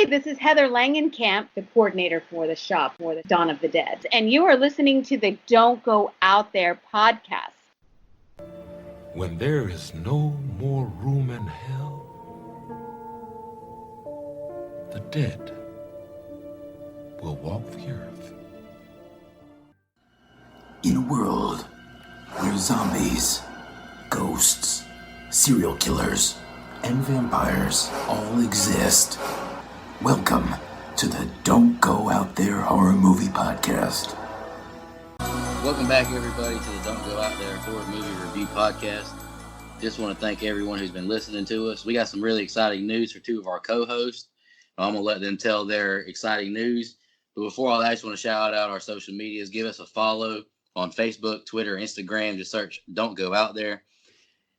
Hey, this is Heather Langenkamp, the coordinator for the shop for the Dawn of the Dead. And you are listening to the Don't Go Out There podcast. When there is no more room in hell, the dead will walk the earth. In a world where zombies, ghosts, serial killers, and vampires all exist, welcome to the Don't Go Out There Horror Movie Podcast. Welcome back, everybody, to the Don't Go Out There Horror Movie Review Podcast. Just want to thank everyone who's been listening to us. We got some really exciting news for two of our co-hosts. I'm going to let them tell their exciting news. But before all that, I just want to shout out our social medias. Give us a follow on Facebook, Twitter, Instagram. Just search Don't Go Out There.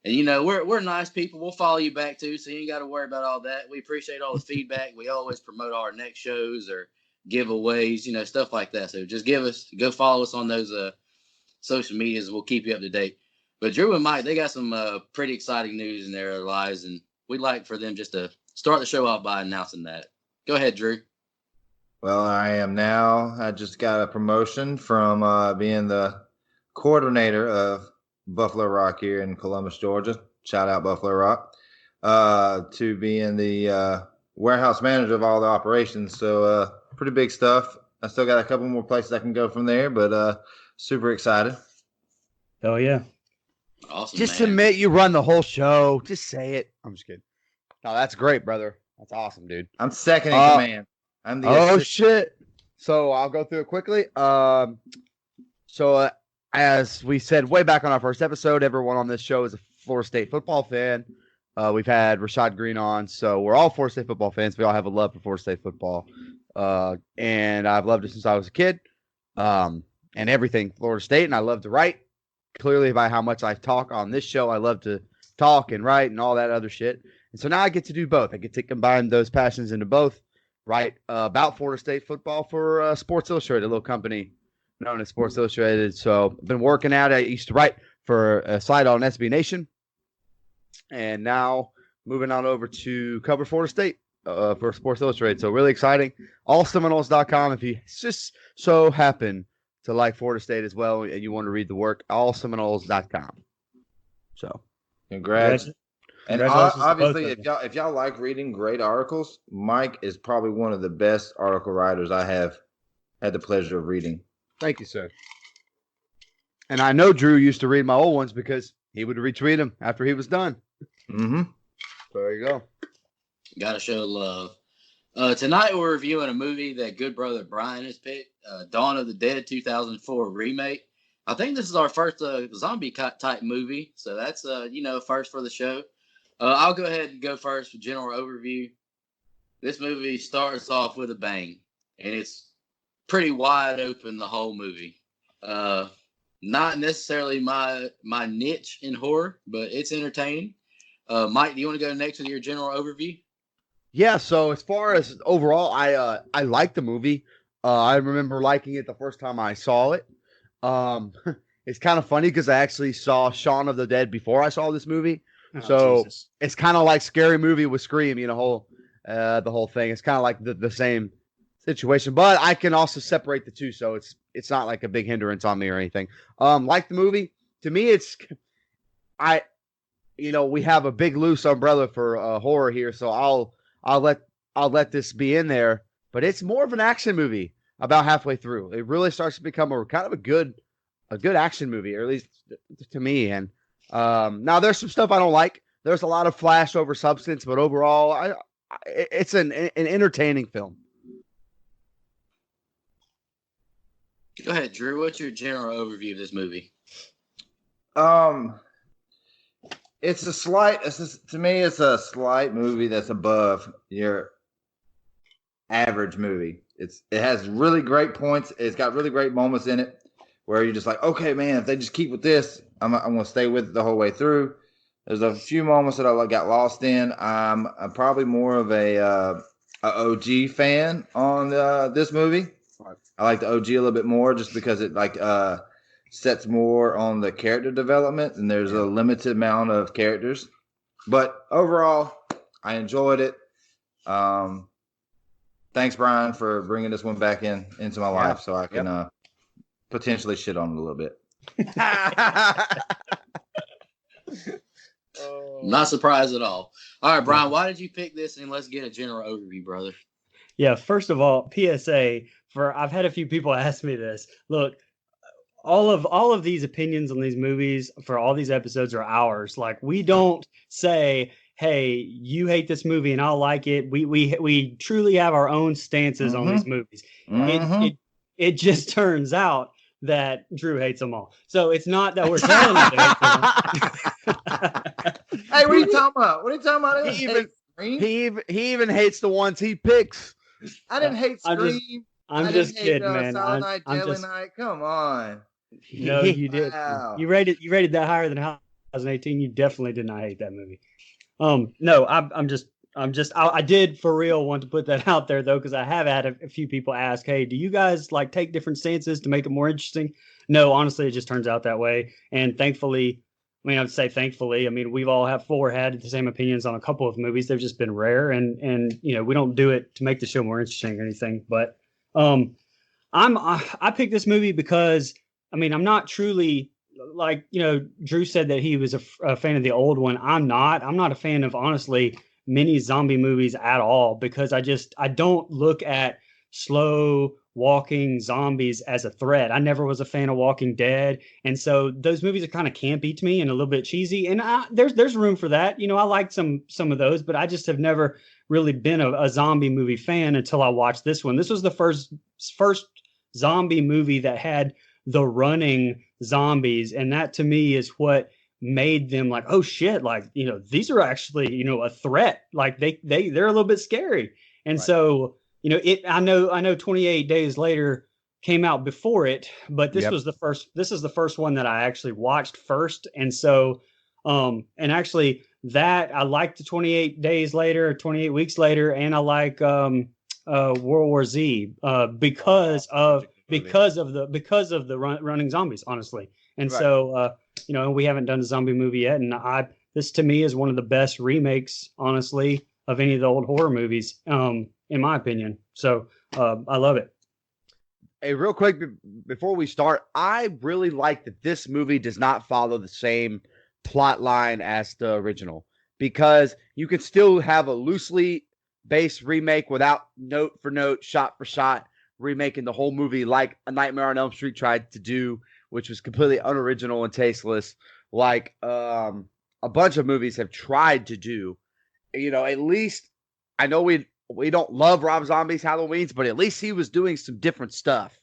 And, you know, we're nice people. We'll follow you back, too, so you ain't got to worry about all that. We appreciate all the feedback. We always promote our next shows or giveaways, you know, stuff like that. So just go follow us on those social medias, and we'll keep you up to date. But Drew and Mike, they got some pretty exciting news in their lives, and we'd like for them just to start the show off by announcing that. Go ahead, Drew. Well, I just got a promotion from being the coordinator of Buffalo Rock here in Columbus, Georgia. Shout out Buffalo Rock. To being the warehouse manager of all the operations. So pretty big stuff. I still got a couple more places I can go from there, but super excited. Oh, yeah. Awesome. Just man. admit you run the whole show. Just say it. I'm just kidding. No, that's great, brother. That's awesome, dude. I'm second in command. I'm the assistant. Shit. So I'll go through it quickly. As we said way back on our first episode, everyone on this show is a Florida State football fan. We've had Rashad Green on, so we're all Florida State football fans. We all have a love for Florida State football. And I've loved it since I was a kid. And everything Florida State, and I love to write. Clearly, by how much I talk on this show, I love to talk and write and all that other shit. And so now I get to do both. I get to combine those passions into both. Write about Florida State football for Sports Illustrated, a little company known as Sports Illustrated. So I've been working out. I used to write for a site on SB Nation. And now moving on over to cover Florida State for Sports Illustrated. So really exciting. AllSeminoles.com if you just so happen to like Florida State as well and you want to read the work, AllSeminoles.com. So Congrats. And obviously, if y'all like reading great articles, Mike is probably one of the best article writers I have had the pleasure of reading. Thank you, sir. And I know Drew used to read my old ones because he would retweet them after he was done. Mm-hmm. There you go. Gotta show love. Tonight we're reviewing a movie that good brother Brian has picked, Dawn of the Dead 2004 remake. I think this is our first zombie type movie, so that's first for the show. I'll go ahead and go first with general overview. This movie starts off with a bang, and it's pretty wide open the whole movie. Not necessarily my niche in horror, but it's entertaining. Mike, do you want to go next with your general overview? Yeah, so as far as overall, I like the movie. I remember liking it the first time I saw it. It's kind of funny because I actually saw Shaun of the Dead before I saw this movie. So Jesus. It's kind of like Scary Movie with Scream, the whole thing. It's kind of like the same situation, but I can also separate the two, so it's not like a big hindrance on me or anything. Like the movie, to me, we have a big loose umbrella for horror here, so I'll let this be in there. But it's more of an action movie about halfway through. It really starts to become a kind of a good action movie, or at least to me. And now there's some stuff I don't like. There's a lot of flash over substance, but overall, it's an entertaining film. Go ahead, Drew. What's your general overview of this movie? It's a slight movie that's above your average movie. It has really great points. It's got really great moments in it where you're just like, okay, man, if they just keep with this, I'm going to stay with it the whole way through. There's a few moments that I got lost in. I'm probably more of a OG fan on this movie. I like the OG a little bit more just because it sets more on the character development, and there's a limited amount of characters. But overall, I enjoyed it. thanks, Brian, for bringing this one back into my life so I can potentially shit on it a little bit. Not surprised at all. All right, Brian, why did you pick this? And let's get a general overview, brother. Yeah, first of all, PSA for I've had a few people ask me this. Look, all of these opinions on these movies for all these episodes are ours. Like we don't say, "Hey, you hate this movie and I'll like it." We truly have our own stances on these movies. It just turns out that Drew hates them all. So it's not that we're telling him to hate them. Hey, what are you talking about? What are you talking about? He even hates the ones he picks. I didn't hate Scream. I'm just kidding, man. Silent Night, Deadly Night. Come on. No, you did. Wow. You rated that higher than 2018. You definitely did not hate that movie. No, I did for real want to put that out there though, because I have had a few people ask, "Hey, do you guys like take different stances to make it more interesting?" No, honestly, it just turns out that way. And thankfully, I mean, I'd say thankfully, I mean, we've all had the same opinions on a couple of movies. They've just been rare, and you know, we don't do it to make the show more interesting or anything. But I picked this movie because I mean, I'm not truly like, you know, Drew said that he was a fan of the old one. I'm not a fan of, honestly, many zombie movies at all, because I don't look at slow walking zombies as a threat. I never was a fan of Walking Dead. And so those movies are kind of campy to me and a little bit cheesy. And there's room for that. You know, I like some of those, but I just have never really been a zombie movie fan until I watched this one. This was the first zombie movie that had the running zombies, and that to me is what made them like, oh shit, like, you know, these are actually, you know, a threat. Like they're a little bit scary. And so, you know, I know 28 Days Later came out before it, but this is the first one that I actually watched first. And so and actually that I like the 28 Days Later, 28 Weeks Later, and I like World War Z because of the running zombies, honestly. And so you know, we haven't done a zombie movie yet, and this to me is one of the best remakes, honestly, of any of the old horror movies, in my opinion. So I love it. Hey, real quick before we start, I really like that this movie does not follow the same plot line as the original, because you could still have a loosely based remake without note for note, shot for shot remaking the whole movie like A Nightmare on Elm Street tried to do, which was completely unoriginal and tasteless, like a bunch of movies have tried to do. You know, at least I know we don't love Rob Zombie's Halloweens, but at least he was doing some different stuff.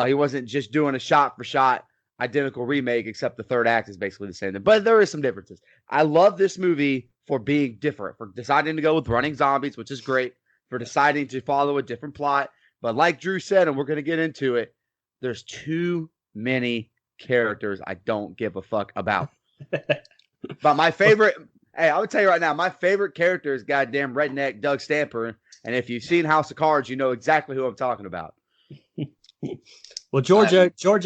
He wasn't just doing a shot for shot identical remake, except the third act is basically the same thing. But there is some differences. I love this movie for being different, for deciding to go with running zombies, which is great, for deciding to follow a different plot. But like Drew said, and we're going to get into it, there's too many characters I don't give a fuck about. But my favorite, hey, I would tell you right now, my favorite character is goddamn redneck Doug Stamper. And if you've seen House of Cards, you know exactly who I'm talking about. Well, George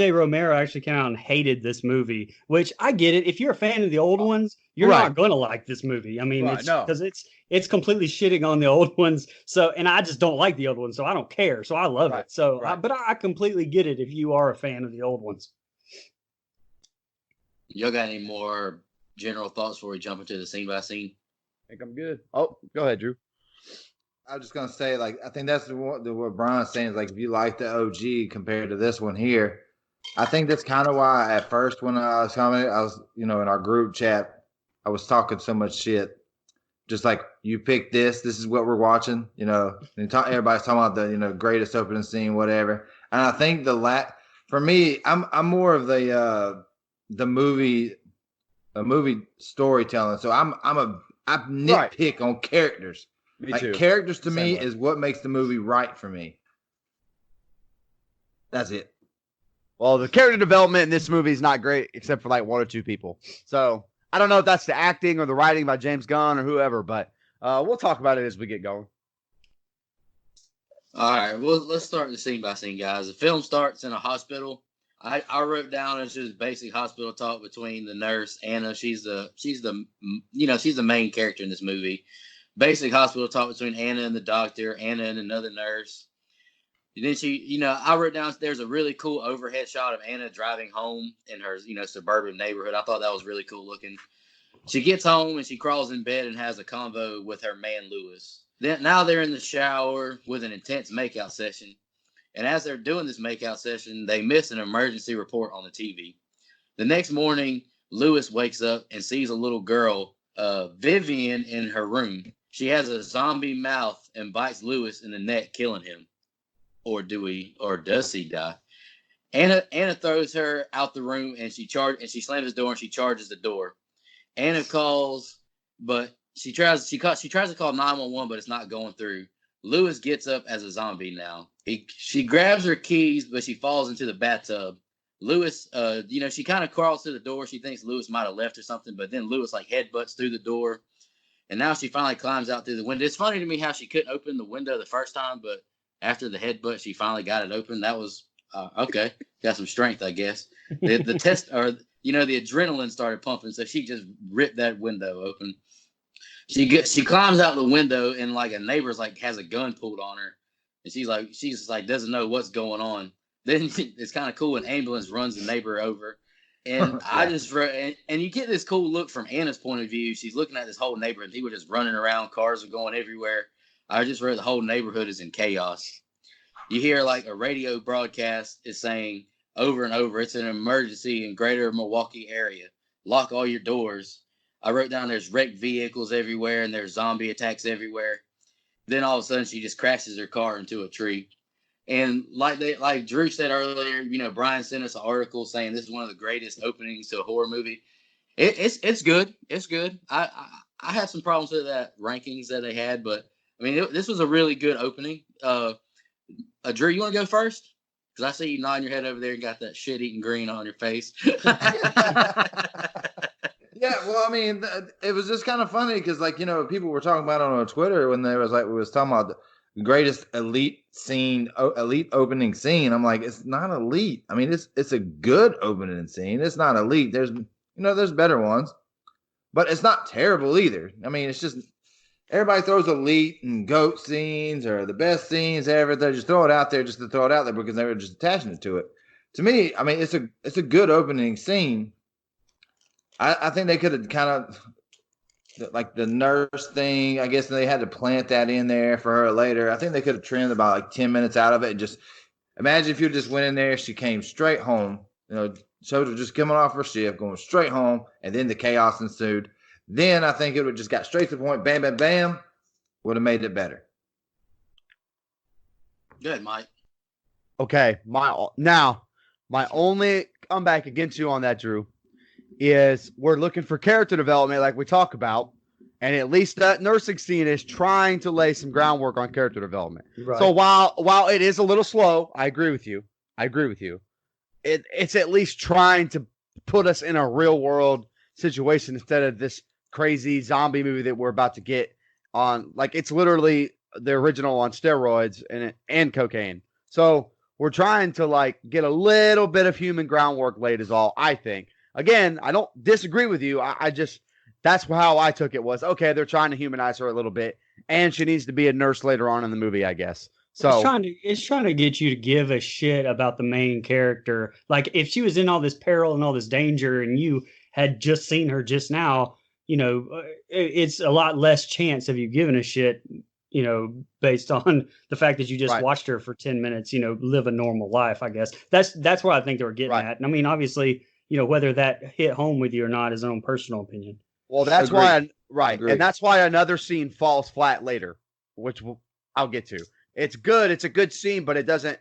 A. Romero actually came out and hated this movie, which I get it. If you're a fan of the old ones, you're not going to like this movie. I mean, because it's completely shitting on the old ones. So, and I just don't like the old ones, so I don't care. So I love it. So, but I completely get it if you are a fan of the old ones. Y'all got any more general thoughts before we jump into the scene by scene? I think I'm good. Oh, go ahead, Drew. I was just gonna say, like, I think that's what Brian's saying is, like, if you like the OG compared to this one here, I think that's kind of why at first when I was commenting, I was, you know, in our group chat, I was talking so much shit, just like, you picked this is what we're watching, you know, and everybody's talking about the, you know, greatest opening scene, whatever. And I think for me, I'm more of the movie storytelling. So I nitpick on characters. Me too. Characters to me is what makes the movie right for me. That's it. Well, the character development in this movie is not great, except for like one or two people. So I don't know if that's the acting or the writing by James Gunn or whoever, but we'll talk about it as we get going. All right, well, let's start the scene by scene, guys. The film starts in a hospital. I wrote down it's just basic hospital talk between the nurse Anna. She's the main character in this movie. basic hospital talk between Anna and the doctor, Anna and another nurse. And then she, I wrote down there's a really cool overhead shot of Anna driving home in her, suburban neighborhood. I thought that was really cool looking. She gets home and she crawls in bed and has a convo with her man, Lewis. Now they're in the shower with an intense makeout session. And as they're doing this makeout session, they miss an emergency report on the TV. The next morning, Lewis wakes up and sees a little girl, Vivian, in her room. She has a zombie mouth and bites Lewis in the neck, killing him. Or does he die? Anna throws her out the room and she slams the door and she charges the door. Anna calls, but she tries to call 911, but it's not going through. Lewis gets up as a zombie now. She grabs her keys, but she falls into the bathtub. Lewis, she kind of crawls to the door. She thinks Lewis might have left or something, but then Lewis headbutts through the door. And now she finally climbs out through the window. It's funny to me how she couldn't open the window the first time, but after the headbutt, she finally got it open. That was okay. Got some strength, I guess. The test, or the adrenaline started pumping, so she just ripped that window open. She climbs out the window, and a neighbor's has a gun pulled on her, and she's just doesn't know what's going on. Then it's kind of cool. An ambulance runs the neighbor over, and and you get this cool look from Anna's point of view. She's looking at this whole neighborhood. People are just running around. Cars are going everywhere. I just read the whole neighborhood is in chaos. You hear a radio broadcast is saying over and over, it's an emergency in greater Milwaukee area. Lock all your doors. I wrote down there's wrecked vehicles everywhere and there's zombie attacks everywhere. Then all of a sudden she just crashes her car into a tree. And like Drew said earlier, Brian sent us an article saying this is one of the greatest openings to a horror movie. It's good. It's good. I had some problems with that rankings that they had, but this was a really good opening. Drew, you want to go first? Because I see you nodding your head over there and got that shit-eating grin on your face. Yeah, well, it was just kind of funny because, people were talking about it on Twitter when they was talking about the greatest elite opening scene. I'm like, it's not elite. It's a good opening scene. It's not elite. There's better ones, but it's not terrible either. It's just everybody throws elite and goat scenes or the best scenes ever. They just throw it out there just to throw it out there because they were just attaching it to it. To me, it's a good opening scene. I think they could have kind of the nurse thing. I guess they had to plant that in there for her later. I think they could have trimmed about 10 minutes out of it and just imagine if you just went in there. She came straight home. Showed her just coming off her shift, going straight home, and then the chaos ensued. Then I think it would just got straight to the point. Bam, bam, bam. Would have made it better. Good, Mike. Okay, my only comeback against you on that, Drew, is we're looking for character development like we talk about, and at least that nursing scene is trying to lay some groundwork on character development. Right. So while it is a little slow, I agree with you. It's at least trying to put us in a real world situation instead of this crazy zombie movie that we're about to get on. It's literally the original on steroids and cocaine. So we're trying to get a little bit of human groundwork laid is all, I think. Again, I don't disagree with you. I just, that's how I took it was, okay, they're trying to humanize her a little bit, and she needs to be a nurse later on in the movie, I guess. So it's trying to get you to give a shit about the main character. If she was in all this peril and all this danger and you had just seen her just now, it's a lot less chance of you giving a shit, based on the fact that you just watched her for 10 minutes, live a normal life, I guess. That's where I think they were getting at. And obviously, whether that hit home with you or not is own personal opinion. Well, that's why, and that's why another scene falls flat later, which I'll get to. It's good. It's a good scene, but it doesn't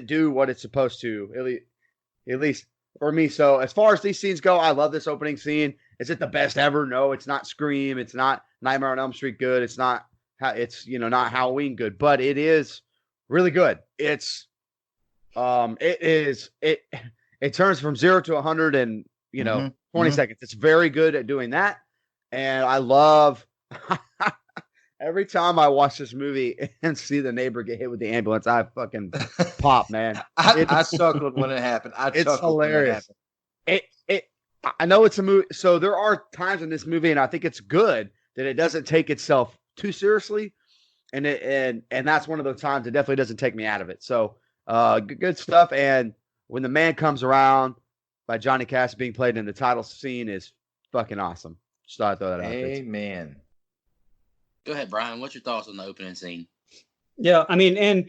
do what it's supposed to, at least for me. So as far as these scenes go, I love this opening scene. Is it the best ever? No, it's not Scream. It's not Nightmare on Elm Street good. It's not not Halloween good, but it is really good. It turns from 0 to 100 in 20 seconds. It's very good at doing that, and I love every time I watch this movie and see the neighbor get hit with the ambulance. I fucking pop, man. I chuckled when it happened. It's hilarious. I know it's a movie, so there are times in this movie, and I think it's good that it doesn't take itself too seriously, and that's one of those times it definitely doesn't take me out of it. So good stuff. And when the man comes around by Johnny Cash being played in the title scene is fucking awesome. Just thought I'd throw that out there. Amen. Go ahead, Brian. What's your thoughts on the opening scene? Yeah, I mean,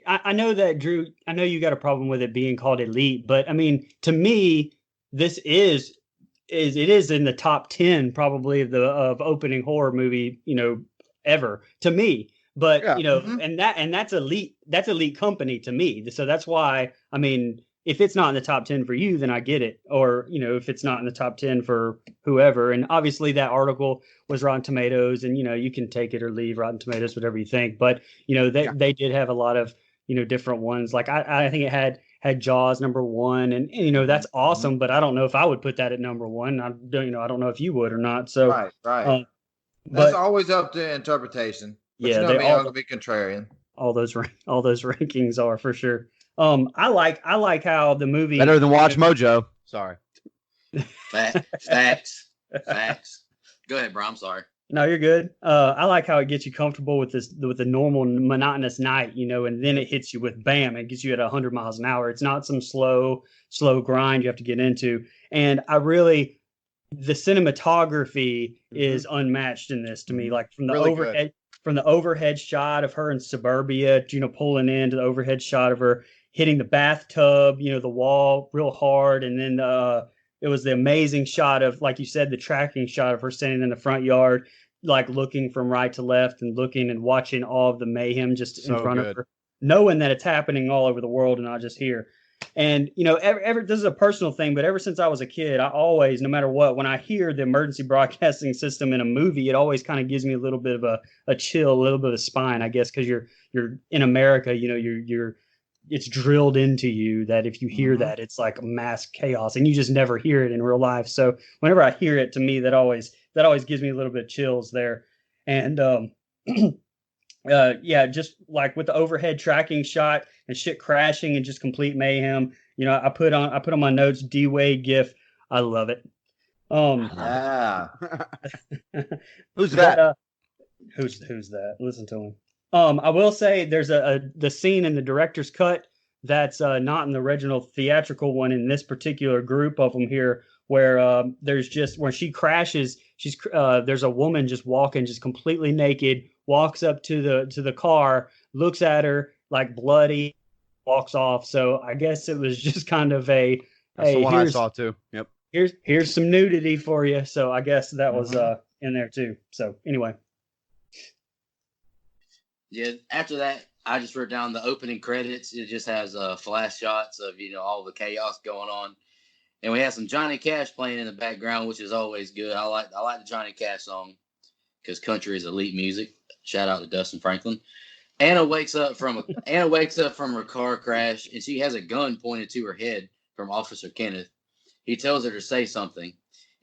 I know that Drew, I know you got a problem with it being called Elite, but I mean, to me, this is it is in the top 10 probably of opening horror movie, ever to me. But Yeah. and that's elite company to me. So that's why, I mean, if it's not in the top 10 for you, then I get it. Or, if it's not in the top 10 for whoever. And obviously that article was Rotten Tomatoes, and you can take it or leave Rotten Tomatoes, whatever you think. But they did have a lot of different ones. Like I think it had Jaws #1, and that's awesome. But I don't know if I would put that at #1. I don't know if you would or not. So right. That's but always up to interpretation. But yeah, me, I'm gonna be contrarian. all those rankings are for sure. I like how the movie Better than Watch Mojo. Sorry. Facts. Go ahead, bro. I'm sorry. No, you're good. I like how it gets you comfortable with the normal monotonous night, and then it hits you with bam, it gets you at 100 miles an hour. It's not some slow grind you have to get into. And the cinematography is unmatched in this to me. Like from the Really overhead, good. from the overhead shot of her in suburbia, pulling in to the overhead shot of her hitting the bathtub, the wall real hard, and then it was the amazing shot of, like you said, the tracking shot of her standing in the front yard, like looking from right to left and looking and watching all of the mayhem just in front of her, knowing that it's happening all over the world and not just here. And this is a personal thing, but ever since I was a kid, I always, no matter what, when I hear the emergency broadcasting system in a movie, it always kind of gives me a little bit of a chill, a little bit of a spine, I guess, because you're in America, you're it's drilled into you that if you hear that, it's like mass chaos, and you just never hear it in real life. So whenever I hear it, to me, that always gives me a little bit of chills there. And yeah, just like with the overhead tracking shot and shit crashing and just complete mayhem. I put on my notes D Wade gif. I love it. Yeah. Who's that? Who's that? Listen to him. I will say there's the scene in the director's cut that's not in the original theatrical one in this particular group of them here, where there's just when she crashes, there's a woman just walking, just completely naked, walks up to the car, looks at her like bloody, walks off. So I guess it was just kind of That's the one I saw too. Yep. Here's some nudity for you. So I guess that was in there too. So anyway. Yeah, after that, I just wrote down the opening credits. It just has flash shots of all the chaos going on, and we have some Johnny Cash playing in the background, which is always good. I like the Johnny Cash song because country is elite music. Shout out to Dustin Franklin. Anna wakes up from her car crash, and she has a gun pointed to her head from Officer Kenneth. He tells her to say something,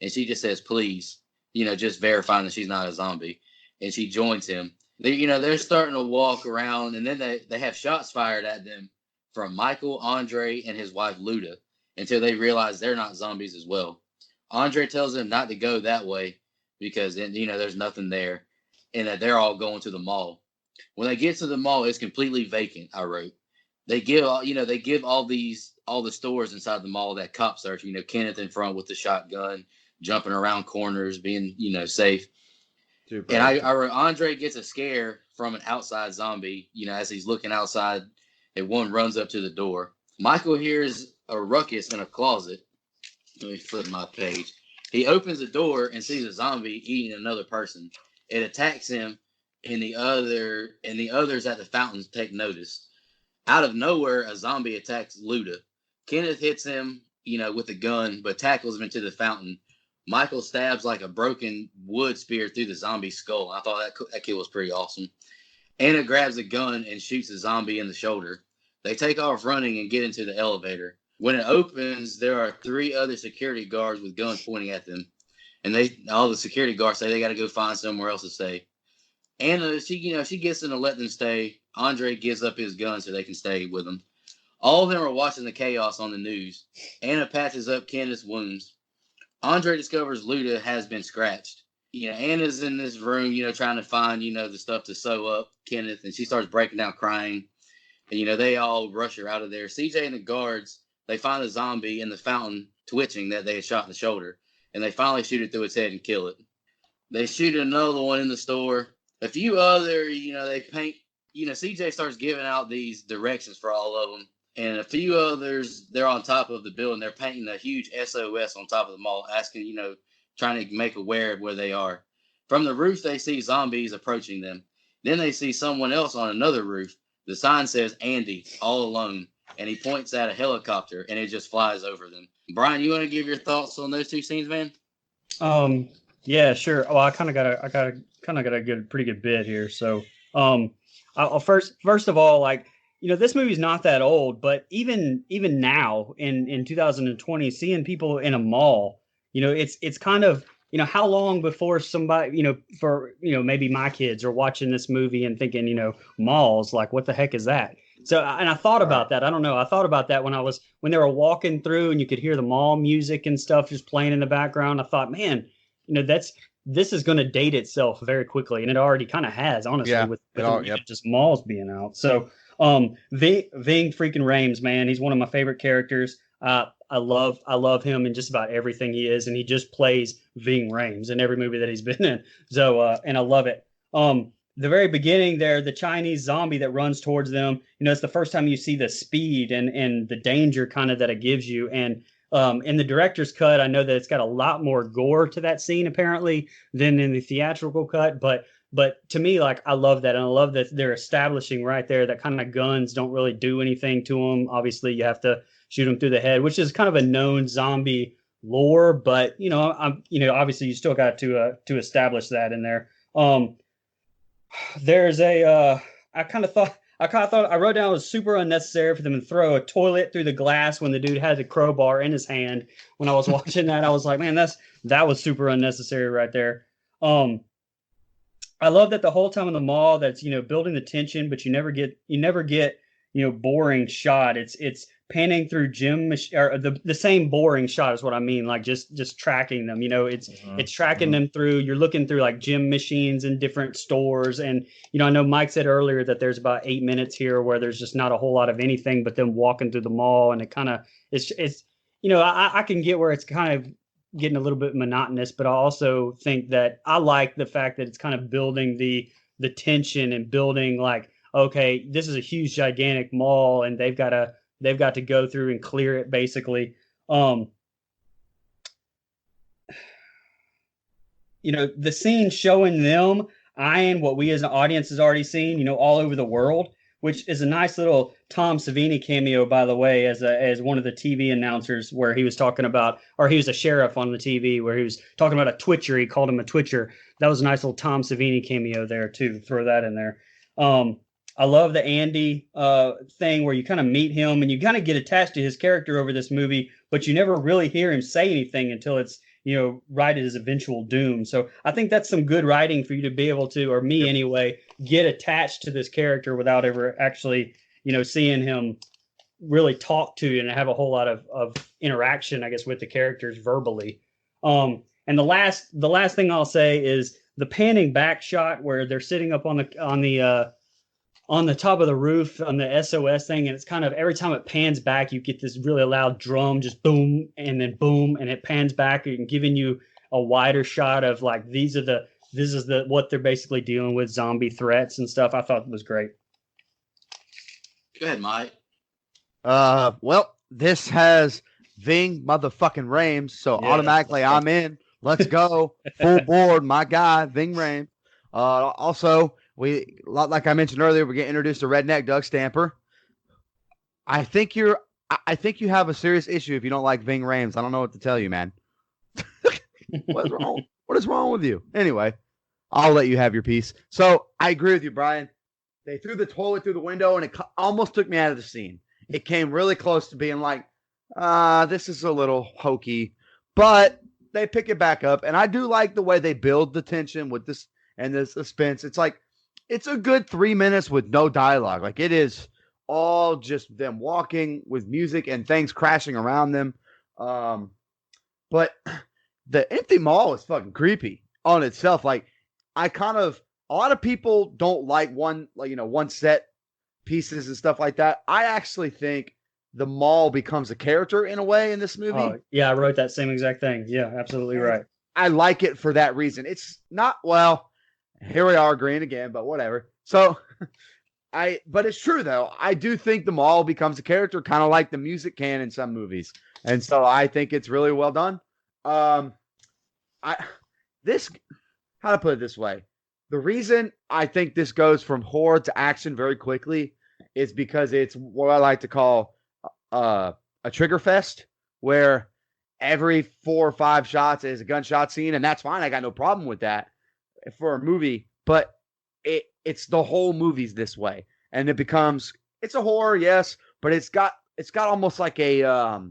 and she just says, "Please," just verifying that she's not a zombie, and she joins him. They're starting to walk around, and then they have shots fired at them from Michael, Andre, and his wife Luda until they realize they're not zombies as well. Andre tells them not to go that way because then there's nothing there, and that they're all going to the mall. When they get to the mall, it's completely vacant. I wrote they give all the stores inside the mall that cop search. Kenneth in front with the shotgun, jumping around corners, being safe. And I wrote Andre gets a scare from an outside zombie, as he's looking outside, and one runs up to the door. Michael hears a ruckus in a closet. Let me flip my page. He opens the door and sees a zombie eating another person. It attacks him, and the others at the fountains take notice. Out of nowhere, a zombie attacks Luda. Kenneth hits him, with a gun, but tackles him into the fountain. Michael stabs like a broken wood spear through the zombie's skull. I thought that kill was pretty awesome. Anna grabs a gun and shoots the zombie in the shoulder. They take off running and get into the elevator. When it opens, there are 3 other security guards with guns pointing at them. And all the security guards say they got to go find somewhere else to stay. Anna, she gets them to let them stay. Andre gives up his gun so they can stay with them. All of them are watching the chaos on the news. Anna patches up Kenneth's wounds. Andre discovers Luda has been scratched. Anna's in this room, trying to find, the stuff to sew up Kenneth, and she starts breaking down crying. And, they all rush her out of there. CJ and the guards, they find the zombie in the fountain twitching that they had shot in the shoulder, and they finally shoot it through its head and kill it. They shoot another one in the store. A few other, they paint, CJ starts giving out these directions for all of them. And a few others, they're on top of the building. They're painting a huge SOS on top of the mall, asking, trying to make aware of where they are. From the roof, they see zombies approaching them. Then they see someone else on another roof. The sign says Andy, all alone. And he points at a helicopter, and it just flies over them. Brian, you want to give your thoughts on those two scenes, man? Yeah, sure. Well, I kind of got a pretty good bit here. So, I'll first of all, like, this movie's not that old, but even now in 2020, seeing people in a mall, it's kind of, how long before somebody, for, maybe my kids are watching this movie and thinking, malls, like, what the heck is that? So, and I thought about that. I don't know. I thought about that when they were walking through and you could hear the mall music and stuff just playing in the background. I thought, man, this is going to date itself very quickly, and it already kind of has, honestly, with just malls being out. So, Ving freaking Rhames, man, he's one of my favorite characters. I love him in just about everything he is, and he just plays Ving Rhames in every movie that he's been in. So, and I love it. The very beginning there, the Chinese zombie that runs towards them, it's the first time you see the speed and the danger kind of that it gives you. And in the director's cut, I know that it's got a lot more gore to that scene apparently than in the theatrical cut, but to me, like, I love that, and I love that they're establishing right there that kind of guns don't really do anything to them. Obviously, you have to shoot them through the head, which is kind of a known zombie lore, but obviously you still got to establish that in there. There's a I wrote down it was super unnecessary for them to throw a toilet through the glass when the dude had the crowbar in his hand. When I was watching that, I was like, man, that was super unnecessary right there. I love that the whole time in the mall that's, building the tension, but you never get boring shot. It's panning through or the same boring shot is what I mean. Like just tracking them, it's tracking them through, you're looking through like gym machines in different stores. And, I know Mike said earlier that there's about 8 minutes here where there's just not a whole lot of anything, but them walking through the mall. And it kind of, it's, I can get where it's kind of getting a little bit monotonous, but I also think that I like the fact that it's kind of building the tension and building like, okay, this is a huge, gigantic mall, and they've got to go through and clear it basically. The scene showing them eyeing what we as an audience has already seen, all over the world, which is a nice little Tom Savini cameo, by the way, as one of the TV announcers, where he was talking about, or he was a sheriff on the TV, where he was talking about a twitcher. He called him a twitcher. That was a nice little Tom Savini cameo there too. Throw that in there. I love the Andy thing where you kind of meet him and you kind of get attached to his character over this movie, but you never really hear him say anything until it's, right at his eventual doom. So I think that's some good writing for you to be able to, or me anyway, get attached to this character without ever actually, seeing him really talk to you and have a whole lot of interaction, I guess, with the characters verbally. And the last thing I'll say is the panning back shot where they're sitting up on the top of the roof on the SOS thing, and it's kind of every time it pans back, you get this really loud drum, just boom, and then boom, and it pans back and giving you a wider shot of like this is what they're basically dealing with, zombie threats and stuff. I thought it was great. Go ahead, Mike. Well, this has Ving motherfucking Rhames, so automatically I'm in. Let's go full board, my guy Ving Rhames. Also, like I mentioned earlier, we're getting introduced to Redneck Doug Stamper. I think you have a serious issue if you don't like Ving Rhames. I don't know what to tell you, man. What's wrong? What is wrong with you? Anyway, I'll let you have your piece. So I agree with you, Brian. They threw the toilet through the window, and it almost took me out of the scene. It came really close to being like, this is a little hokey, but they pick it back up, and I do like the way they build the tension with this and the suspense. It's like, it's a good 3 minutes with no dialogue. Like, it is all just them walking with music and things crashing around them. But the empty mall is fucking creepy. on itself. Like a lot of people don't like one set pieces and stuff like that. I actually think the mall becomes a character in a way in this movie. Oh, yeah, I wrote that same exact thing. Yeah, absolutely right. I like it for that reason. It's not, well, here we are agreeing again, but whatever. So but it's true though. I do think the mall becomes a character, kind of like the music can in some movies. And so I think it's really well done. I this how to put it this way. The reason I think this goes from horror to action very quickly is because it's what I like to call a trigger fest, where every 4 or 5 shots is a gunshot scene, and that's fine. I got no problem with that for a movie, but it's the whole movie's this way, and it's a horror, yes, but it's got almost like a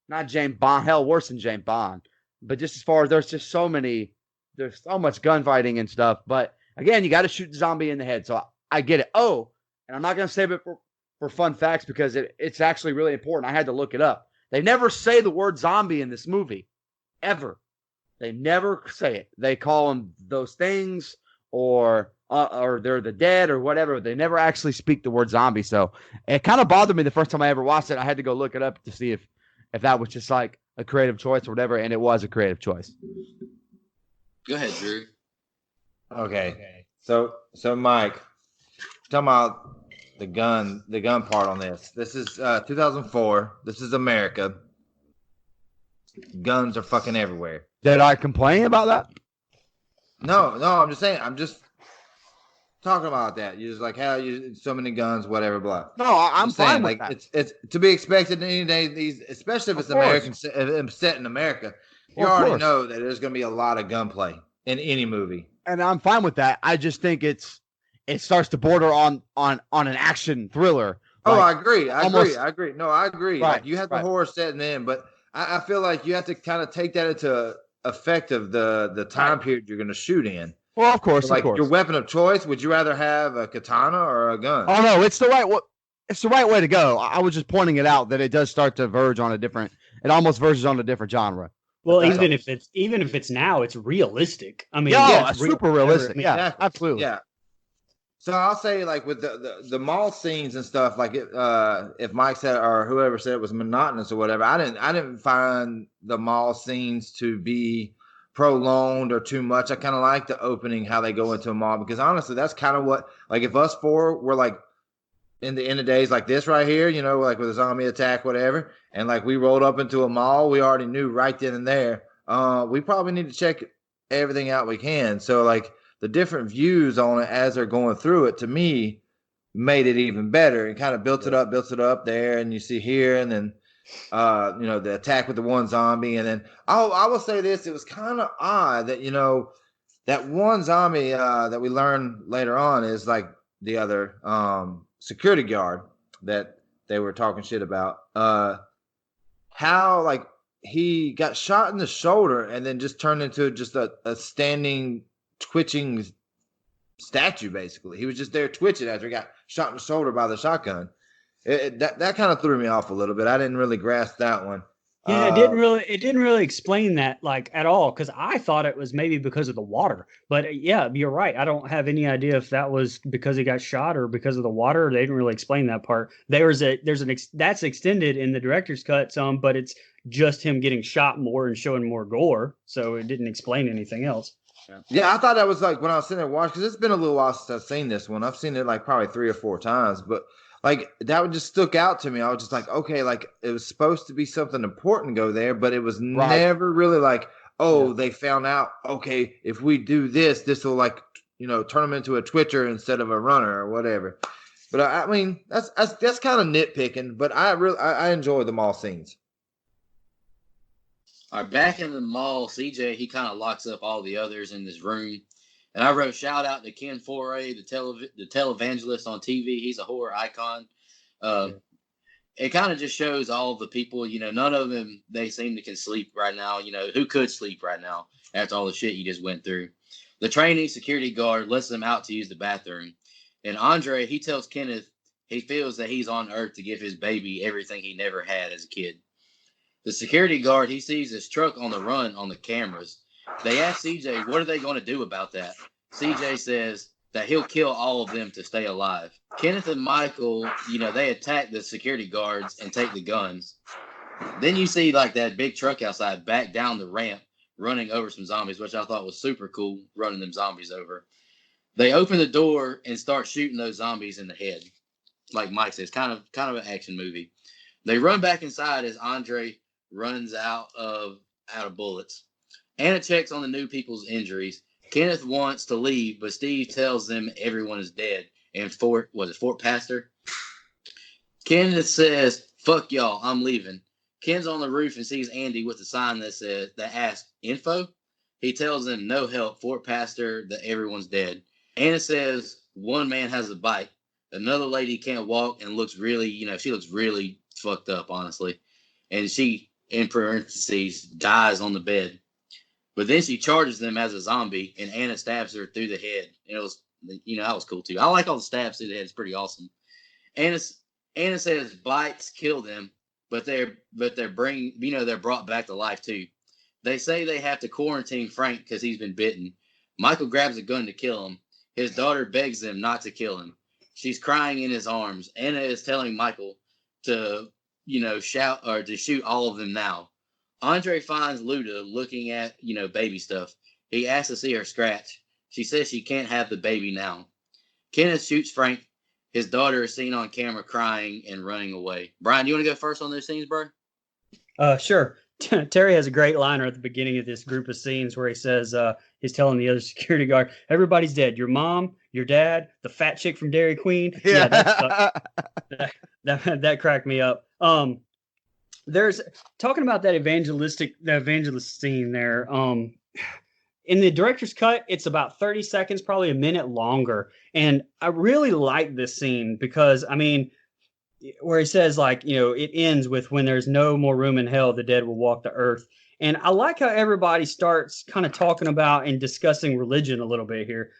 not James Bond, hell, worse than James Bond, but just as far as there's so much gunfighting and stuff, but again, you got to shoot the zombie in the head, so I get it. Oh, and I'm not going to save it for fun facts because it's actually really important. I had to look it up. They never say the word zombie in this movie, ever. They never say it. They call them those things, or they're the dead or whatever. They never actually speak the word zombie. So it kind of bothered me the first time I ever watched it. I had to go look it up to see if that was just like a creative choice or whatever, and it was a creative choice. Go ahead, Drew. Okay. So Mike, talking about the gun part on this. This is 2004. This is America. Guns are fucking everywhere. Did I complain about that? No, I'm just saying. I'm just talking about that. You're just like, how you so many guns, whatever, blah. No, I'm fine with like that. it's to be expected any day. These, especially if it's American set in America, you already know that there's going to be a lot of gunplay in any movie. And I'm fine with that. I just think it starts to border on an action thriller. Oh, I agree. I agree. No, I agree. Right, like you have the horror setting in, but I feel like you have to kind of take that into effect of the time period you're going to shoot in. Well, of course, so, like of course. Your weapon of choice, would you rather have a katana or a gun? Oh no, it's the right way to go. I was just pointing it out that it does start to verge on it almost verges on a different genre. Well, even if it's now, it's realistic. I mean, it's super realistic. Yeah, exactly. Absolutely. Yeah. So I'll say, like with the mall scenes and stuff, like if Mike said or whoever said it was monotonous or whatever, I didn't find the mall scenes to be prolonged or too much. I kind of like the opening, how they go into a mall, because honestly, that's kind of what, like, if us four were like in the days like this right here, you know, like with a zombie attack, whatever, and like we rolled up into a mall, we already knew right then and there. We probably need to check everything out we can. So like the different views on it as they're going through it, to me, made it even better and kind of built it up there. And you see here, and then you know, the attack with the one zombie, and then I will say this: it was kind of odd that, you know, that one zombie that we learn later on is like the other security guard that they were talking shit about. How like he got shot in the shoulder and then just turned into just a standing, twitching statue. Basically, he was just there twitching after he got shot in the shoulder by the shotgun. That kind of threw me off a little bit. I didn't really grasp that one. Yeah, it didn't really explain that like at all, because I thought it was maybe because of the water. But yeah, you're right. I don't have any idea if that was because he got shot or because of the water. They didn't really explain that part. That's extended in the director's cut some, but it's just him getting shot more and showing more gore. So it didn't explain anything else. Yeah, I thought that was like when I was sitting there watching, because it's been a little while since I've seen this one. I've seen it like probably 3 or 4 times, but like that would just stuck out to me. I was just like, okay, like it was supposed to be something important to go there, but it was never really like, they found out, okay, if we do this, this will, like, you know, turn them into a twitcher instead of a runner or whatever. But I mean, that's kind of nitpicking, but I enjoy the mall scenes. All right, back in the mall, CJ, he kind of locks up all the others in this room. And I wrote shout out to Ken Foray, the televangelist on TV. He's a horror icon. It kind of just shows all the people, you know, none of them, they seem to can sleep right now. You know, who could sleep right now after all the shit you just went through? The trainee security guard lets them out to use the bathroom. And Andre, he tells Kenneth he feels that he's on Earth to give his baby everything he never had as a kid. The security guard, he sees his truck on the run on the cameras. They ask CJ, what are they going to do about that? CJ says that he'll kill all of them to stay alive. Kenneth and Michael, they attack the security guards and take the guns. Then you see like that big truck outside back down the ramp running over some zombies, which I thought was super cool, running them zombies over. They open the door and start shooting those zombies in the head. Like Mike says, kind of an action movie. They run back inside as Andre runs out of bullets. Anna checks on the new people's injuries. Kenneth wants to leave, but Steve tells them everyone is dead. And Fort Pastor? Kenneth says, fuck y'all, I'm leaving. Ken's on the roof and sees Andy with a sign that asks, info? He tells them no help, Fort Pastor, that everyone's dead. Anna says one man has a bite. Another lady can't walk and looks really, she looks really fucked up, honestly. And she, in parentheses, dies on the bed. But then she charges them as a zombie, and Anna stabs her through the head. And it was, that was cool too. I like all the stabs through the head. It's pretty awesome. Anna says bites kill them, but they're brought back to life too. They say they have to quarantine Frank because he's been bitten. Michael grabs a gun to kill him. His daughter begs them not to kill him. She's crying in his arms. Anna is telling Michael to, shout or to shoot all of them now. Andre finds Luda looking at, baby stuff. He asks to see her scratch. She says she can't have the baby now. Kenneth shoots Frank. His daughter is seen on camera crying and running away. Brian, you want to go first on those scenes, bro? Sure. Terry has a great liner at the beginning of this group of scenes where he says, he's telling the other security guard, everybody's dead. Your mom, your dad, the fat chick from Dairy Queen. Yeah, that cracked me up. There's talking about that evangelist scene there. In the director's cut, it's about 30 seconds, probably a minute longer. And I really like this scene because, where he says, it ends with when there's no more room in hell, the dead will walk the earth. And I like how everybody starts kind of talking about and discussing religion a little bit here.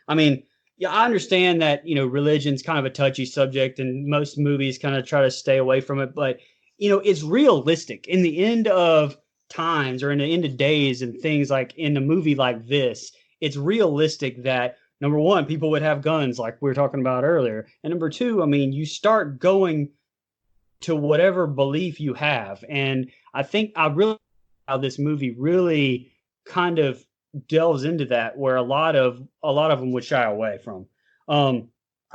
Yeah, I understand that, religion's kind of a touchy subject and most movies kind of try to stay away from it. But, it's realistic in the end of times or in the end of days and things like in a movie like this. It's realistic that, number one, people would have guns like we were talking about earlier. And number two, you start going to whatever belief you have. And I think I really how this movie really kind of delves into that, where a lot of them would shy away from. I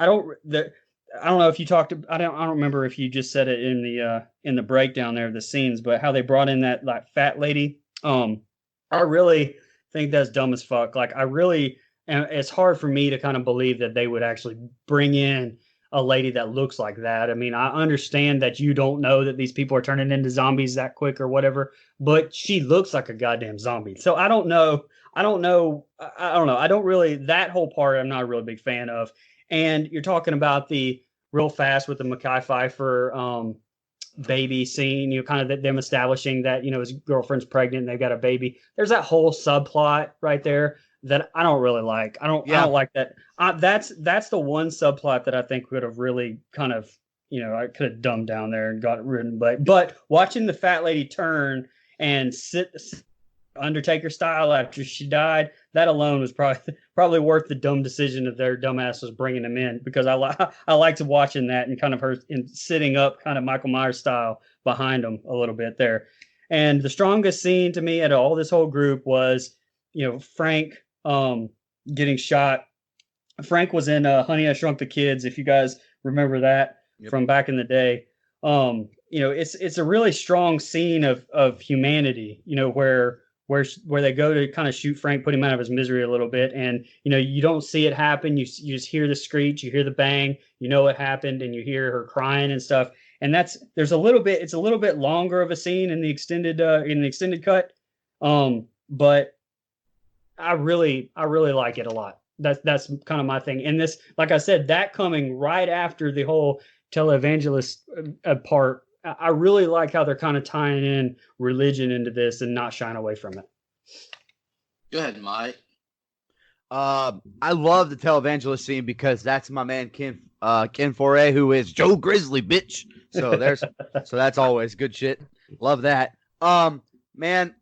don't know if you talked. I don't remember if you just said it in the breakdown there of the scenes, but how they brought in that like fat lady. I really think that's dumb as fuck. Like and it's hard for me to kind of believe that they would actually bring in a lady that looks like that. I understand that you don't know that these people are turning into zombies that quick or whatever, but she looks like a goddamn zombie. So I don't know. I don't really, that whole part I'm not a real big fan of. And you're talking about the real fast with the Mekhi Phifer baby scene, kind of them establishing that, his girlfriend's pregnant and they've got a baby. There's that whole subplot right there that I don't really like. I don't like that. That's the one subplot that I think would have really kind of, I could have dumbed down there and got it written. But watching the fat lady turn and sit Undertaker style after she died, that alone was probably worth the dumb decision of their dumbasses bringing them in, because I liked watching that and kind of her sitting up kind of Michael Myers style behind them a little bit there. And the strongest scene to me out of all this whole group was, Frank getting shot. Frank was in Honey, I Shrunk the Kids, if you guys remember that. Yep. From back in the day. It's a really strong scene of humanity, where they go to kind of shoot Frank, put him out of his misery a little bit. And, you don't see it happen. You just hear the screech, you hear the bang, it happened, and you hear her crying and stuff. And it's a little bit longer of a scene in the extended cut. But I really like it a lot. That's kind of my thing. And this, like I said, that coming right after the whole televangelist part, I really like how they're kind of tying in religion into this and not shying away from it. Go ahead, Mike. I love the televangelist scene because that's my man Ken Foray, who is Joe Grizzly, bitch. So so that's always good shit. Love that. Man,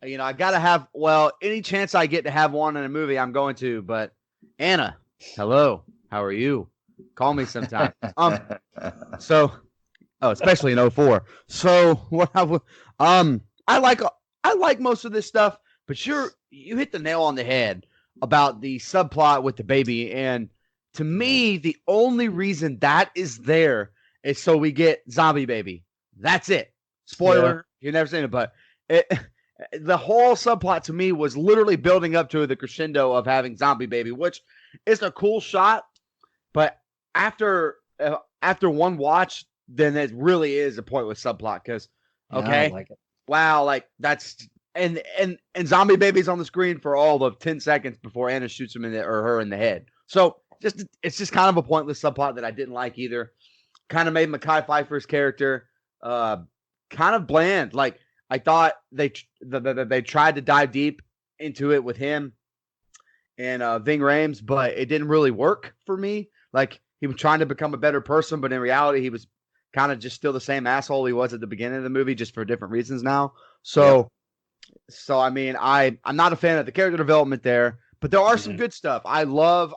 I gotta have. Well, any chance I get to have one in a movie, I'm going to. But Anna, hello, how are you? Call me sometime. So, especially in '04. So what I like most of this stuff, but you hit the nail on the head about the subplot with the baby. And to me, the only reason that is there is so we get zombie baby. That's it. Spoiler, you've never seen it, but the whole subplot to me was literally building up to the crescendo of having zombie baby, which is a cool shot. But after one watch, then it really is a pointless subplot because I okay, don't like it. wow, like that's and zombie baby's on the screen for all of 10 seconds before Anna shoots him or her in the head. So it's just kind of a pointless subplot that I didn't like either. Kind of made Mekhi Phifer's character kind of bland. Like I thought they tried to dive deep into it with him and Ving Rhames, but it didn't really work for me. Like he was trying to become a better person, but in reality, he was kind of just still the same asshole he was at the beginning of the movie, just for different reasons now. So, I mean, I'm not a fan of the character development there, but there are some good stuff. I love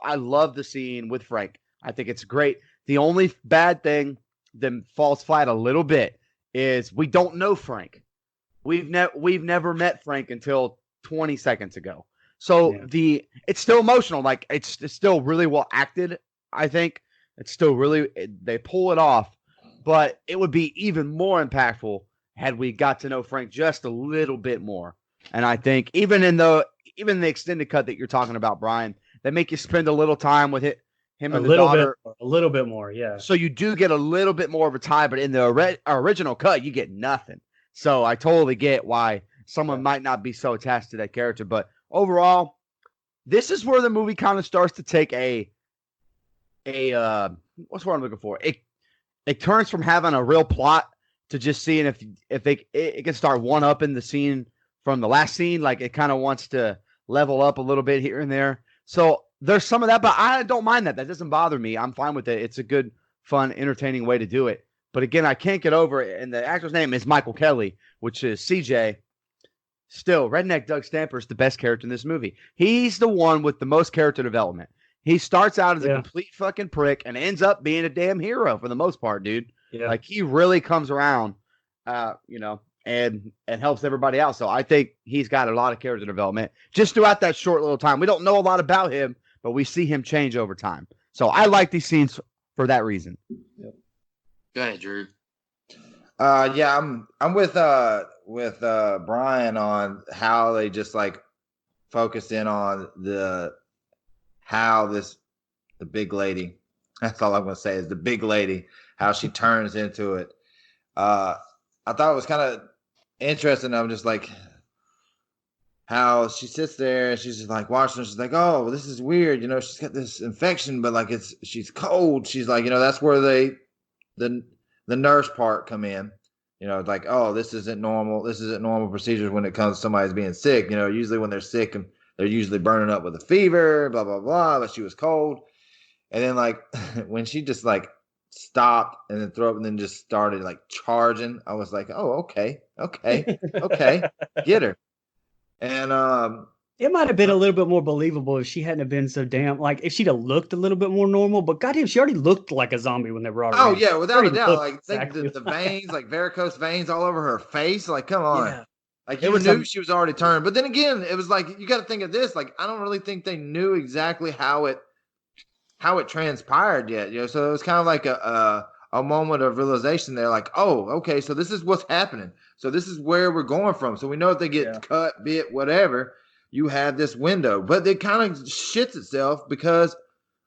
the scene with Frank. I think it's great. The only bad thing that falls flat a little bit is we don't know Frank. We've never met Frank until 20 seconds ago. So it's still emotional. Like it's still really well acted. I think it's still really they pull it off, but it would be even more impactful had we got to know Frank just a little bit more. And I think even in the extended cut that you're talking about, Brian, they make you spend a little time with him and the daughter. A little bit more, yeah. So you do get a little bit more of a tie, but in the original cut, you get nothing. So I totally get why someone might not be so attached to that character. But overall, this is where the movie kind of starts to take a what's what I'm looking for? It turns from having a real plot to just seeing if it can start one up in the scene from the last scene. Like it kind of wants to level up a little bit here and there. So there's some of that, but I don't mind that. That doesn't bother me. I'm fine with it. It's a good, fun, entertaining way to do it. But again, I can't get over it. And the actor's name is Michael Kelly, which is CJ. Still, Redneck Doug Stamper is the best character in this movie. He's the one with the most character development. He starts out as a complete fucking prick and ends up being a damn hero for the most part, dude. Yeah. Like he really comes around, and helps everybody out. So I think he's got a lot of character development just throughout that short little time. We don't know a lot about him, but we see him change over time. So I like these scenes for that reason. Yep. Go ahead, Drew. Yeah, I'm with Brian on how they just like focus in on the big lady. That's all I'm gonna say is the big lady, how she turns into it. I thought it was kind of interesting. I'm just like how she sits there and she's just like watching. She's like, oh, this is weird. She's got this infection, but like she's cold. She's like, that's where the nurse part come in. Like, oh, this isn't normal. This isn't normal procedures when it comes to somebody's being sick. Usually when they're sick and they're usually burning up with a fever, blah, blah, blah. But she was cold. And then like when she just like stopped and then threw up and then just started like charging, I was like, oh, okay, get her. And it might have been a little bit more believable if she hadn't have been so damn like if she'd have looked a little bit more normal. But goddamn, she already looked like a zombie when they brought her. Oh in. yeah, without a doubt. Like exactly. the veins, like varicose veins all over her face. Like, come on. Yeah. Like you knew she was already turned. But then again, it was like you got to think of this. Like I don't really think they knew exactly how it transpired yet. So it was kind of like a moment of realization there. Like, oh, okay, so this is what's happening. So this is where we're going from. So we know if they get cut, bit, whatever. You have this window, but it kind of shits itself because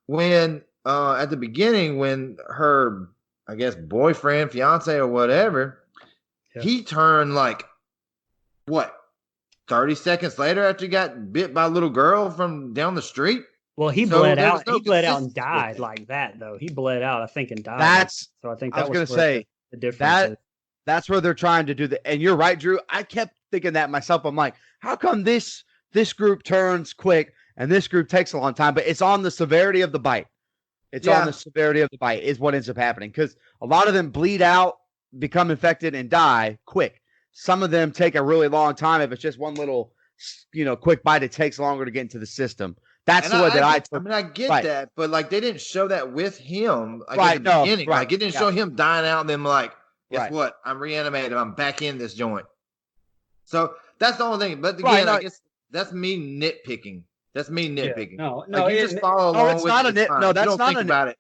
when at the beginning, when her, I guess, boyfriend, fiance, or whatever, he turned like what 30 seconds later after he got bit by a little girl from down the street. Well, he bled out. He bled out and died like that, though. He bled out, I think, and died. So I think that was going to say the difference. That's where they're trying to do the. And you're right, Drew. I kept thinking that myself. I'm like, how come this group turns quick and this group takes a long time? But it's on the severity of the bite. It's on the severity of the bite is what ends up happening because a lot of them bleed out, become infected, and die quick. some of them take a really long time. If it's just one little, quick bite, it takes longer to get into the system. That's the way that I took. I get Right. that, but like they didn't show that with him like Right, at the no, beginning. right, Like it didn't yeah. show him dying out and then like, guess Right. what? I'm reanimated. I'm back in this joint. So that's the only thing. But Right, again, no. I guess that's me nitpicking. That's me nitpicking. No, Like you just follow no, along it's with not it. a It's nit- fine. no, You that's don't not think a about it.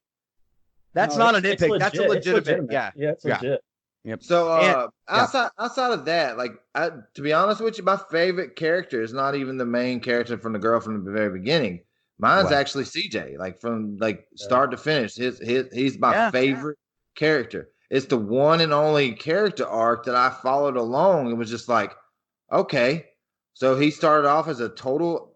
That's No, not a it's nitpick. That's a legit. legitimate. Yeah. Yeah, it's legit. Yep. So And- outside of that, like to be honest with you, my favorite character is not even the main character from the girl from the very beginning. Mine's What? actually CJ, like from like start to finish. He's my Yeah. favorite character. It's the one and only character arc that I followed along. It was just like, okay, so he started off as a total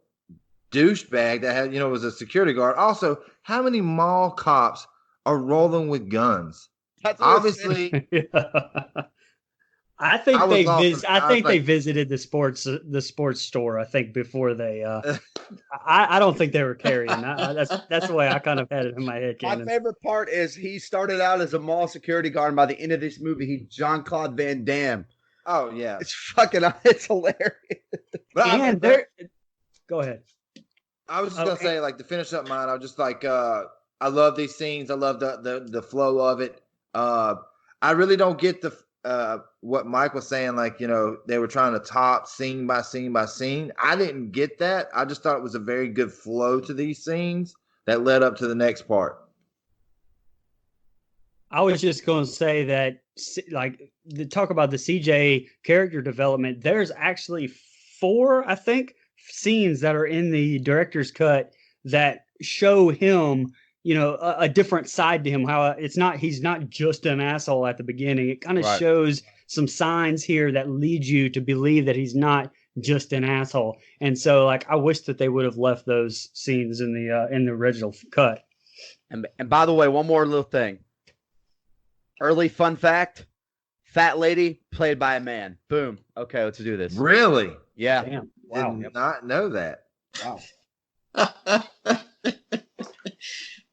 douchebag that had, was a security guard. Also, how many mall cops are rolling with guns? That's what I was Obviously, I think I was they lost. I I think was they like- visited the sports store. I think before they. I don't think they were carrying. That's the way I kind of had it in my head. My Cannon. favorite part is he started out as a mall security guard, and by the end of this movie, he's Jean-Claude Van Damme. Oh yeah, It's hilarious. but And there. Go ahead. I was just gonna Okay. say, like, to finish up mine, I was just like, I love these scenes. I love the flow of it. I really don't get what Mike was saying, like, they were trying to top scene by scene by scene. I didn't get that. I just thought it was a very good flow to these scenes that led up to the next part. I was just going to say that, like, the talk about the CJ character development. There's actually 4, I think, scenes that are in the director's cut that show him, a different side to him. How he's not just an asshole at the beginning. It kind of Right. shows some signs here that lead you to believe that he's not just an asshole. And so, like, I wish that they would have left those scenes in the original cut. And by the way, one more little thing. Early fun fact: fat lady played by a man. Boom. Okay, let's do this. Really? Yeah. Damn. Wow. Did not know that. Wow.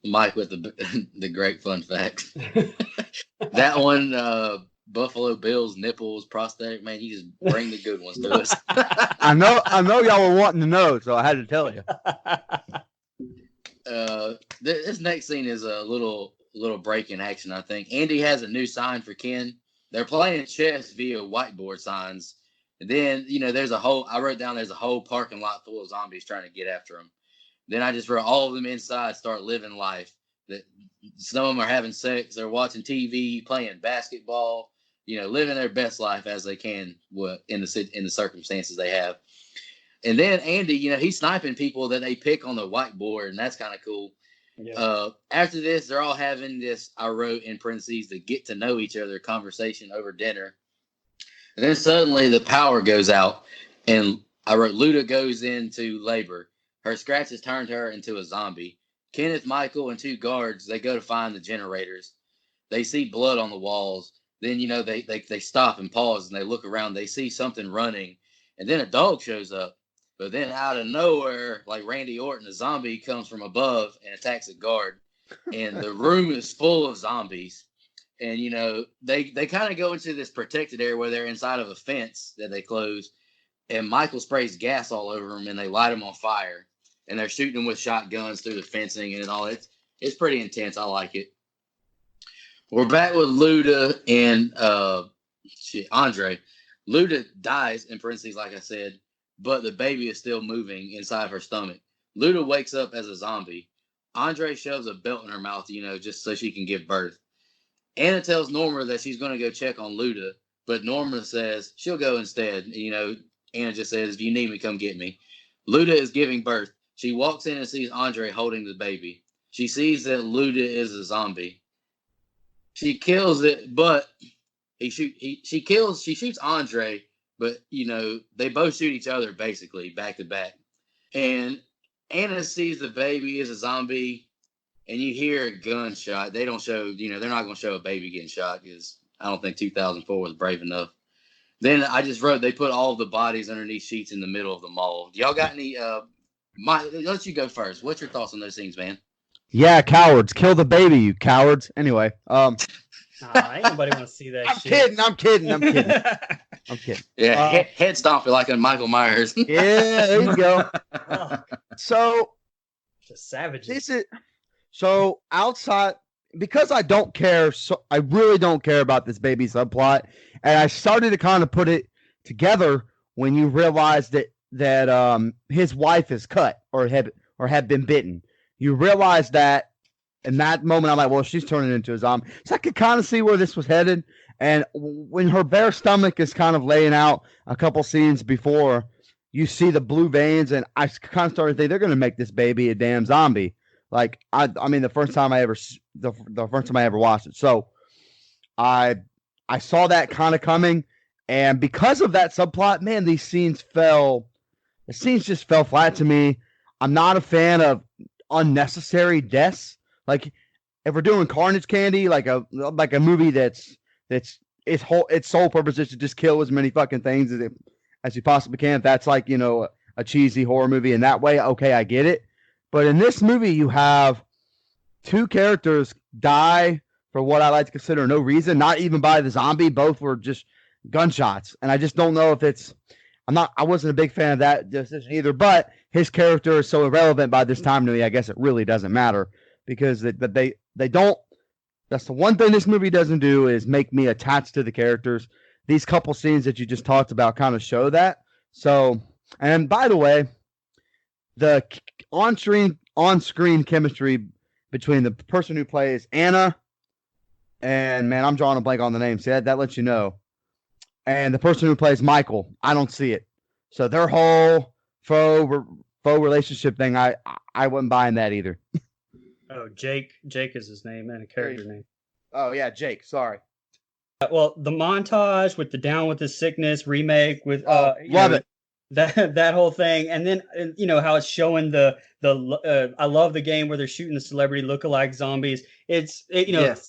Mike with the great fun facts. That one, Buffalo Bill's nipples prosthetic, man. You just bring the good ones to us. I know y'all were wanting to know, so I had to tell you. This next scene is a little break in action, I think. Andy has a new sign for Ken. They're playing chess via whiteboard signs. And then, I wrote down there's a whole parking lot full of zombies trying to get after him. Then I just wrote all of them inside start living life. That some of them are having sex, they're watching TV, playing basketball, living their best life as they can in the circumstances they have. And then Andy, he's sniping people that they pick on the whiteboard, and that's kind of cool. Yeah. After this, they're all having this, I wrote in parentheses, the get to know each other conversation over dinner. And then suddenly the power goes out, and I wrote Luda goes into labor. Her scratches turned her into a zombie. Kenneth, Michael, and 2 guards, they go to find the generators. They see blood on the walls. Then, they stop and pause, and they look around. They see something running, and then a dog shows up. But then out of nowhere, like Randy Orton, a zombie comes from above and attacks a guard. And the room is full of zombies. And, they kind of go into this protected area where they're inside of a fence that they close. And Michael sprays gas all over them, and they light them on fire. And they're shooting them with shotguns through the fencing and all. It's pretty intense. I like it. We're back with Luda and Andre. Luda dies, in parentheses, like I said, but the baby is still moving inside her stomach. Luda wakes up as a zombie. Andre shoves a belt in her mouth, just so she can give birth. Anna tells Norma that she's going to go check on Luda, but Norma says she'll go instead. Anna just says, if you need me, come get me. Luda is giving birth. She walks in and sees Andre holding the baby. She sees that Luda is a zombie. She kills it, but she shoots Andre, but they both shoot each other basically back to back. And Anna sees the baby is a zombie, and you hear a gunshot. They don't show, they're not going to show a baby getting shot because I don't think 2004 was brave enough. Then I just wrote they put all of the bodies underneath sheets in the middle of the mall. Y'all got any? Mike, let you go first. What's your thoughts on those things, man? Yeah, cowards, kill the baby, you cowards. Anyway, Ain't nobody want to see that. I'm kidding. I'm kidding. Yeah, head stomping like a Michael Myers. Yeah, there you go. So Just savages. this is so outside because I don't care. So I really don't care about this baby subplot, and I started to kind of put it together when you realize that his wife is cut or had been bitten. You realize that in that moment, I'm like, well, she's turning into a zombie. So I could kind of see where this was headed. And when her bare stomach is kind of laying out a couple scenes before, you see the blue veins, and I kind of started to think they're going to make this baby a damn zombie. Like I mean, the first time I ever watched it. So I saw that kind of coming, and because of that subplot, man, the scenes just fell flat to me. I'm not a fan of unnecessary deaths. Like if we're doing Carnage Candy, like a movie that's its sole purpose is to just kill as many fucking things as you possibly can. If that's like, you know, a cheesy horror movie in that way, okay, I get it. But in this movie, you have two characters die for what I like to consider no reason, not even by the zombie. Both were just gunshots, and I just don't know if it's. I wasn't a big fan of that decision either. But his character is so irrelevant by this time to me. I guess it really doesn't matter because they don't. That's the one thing this movie doesn't do is make me attached to the characters. These couple scenes that you just talked about kind of show that. So, and by the way, the on-screen chemistry between the person who plays Anna and, man, I'm drawing a blank on the name. See, that lets you know. And the person who plays Michael, I don't see it. So their whole faux relationship thing, I wasn't buying that either. Oh, Jake is his name and a character name. Oh yeah, Jake. Sorry. Well, the montage with the Down with the Sickness remake with love it. That whole thing, and then you know how it's showing the I love the game where they're shooting the celebrity lookalike zombies. Yes.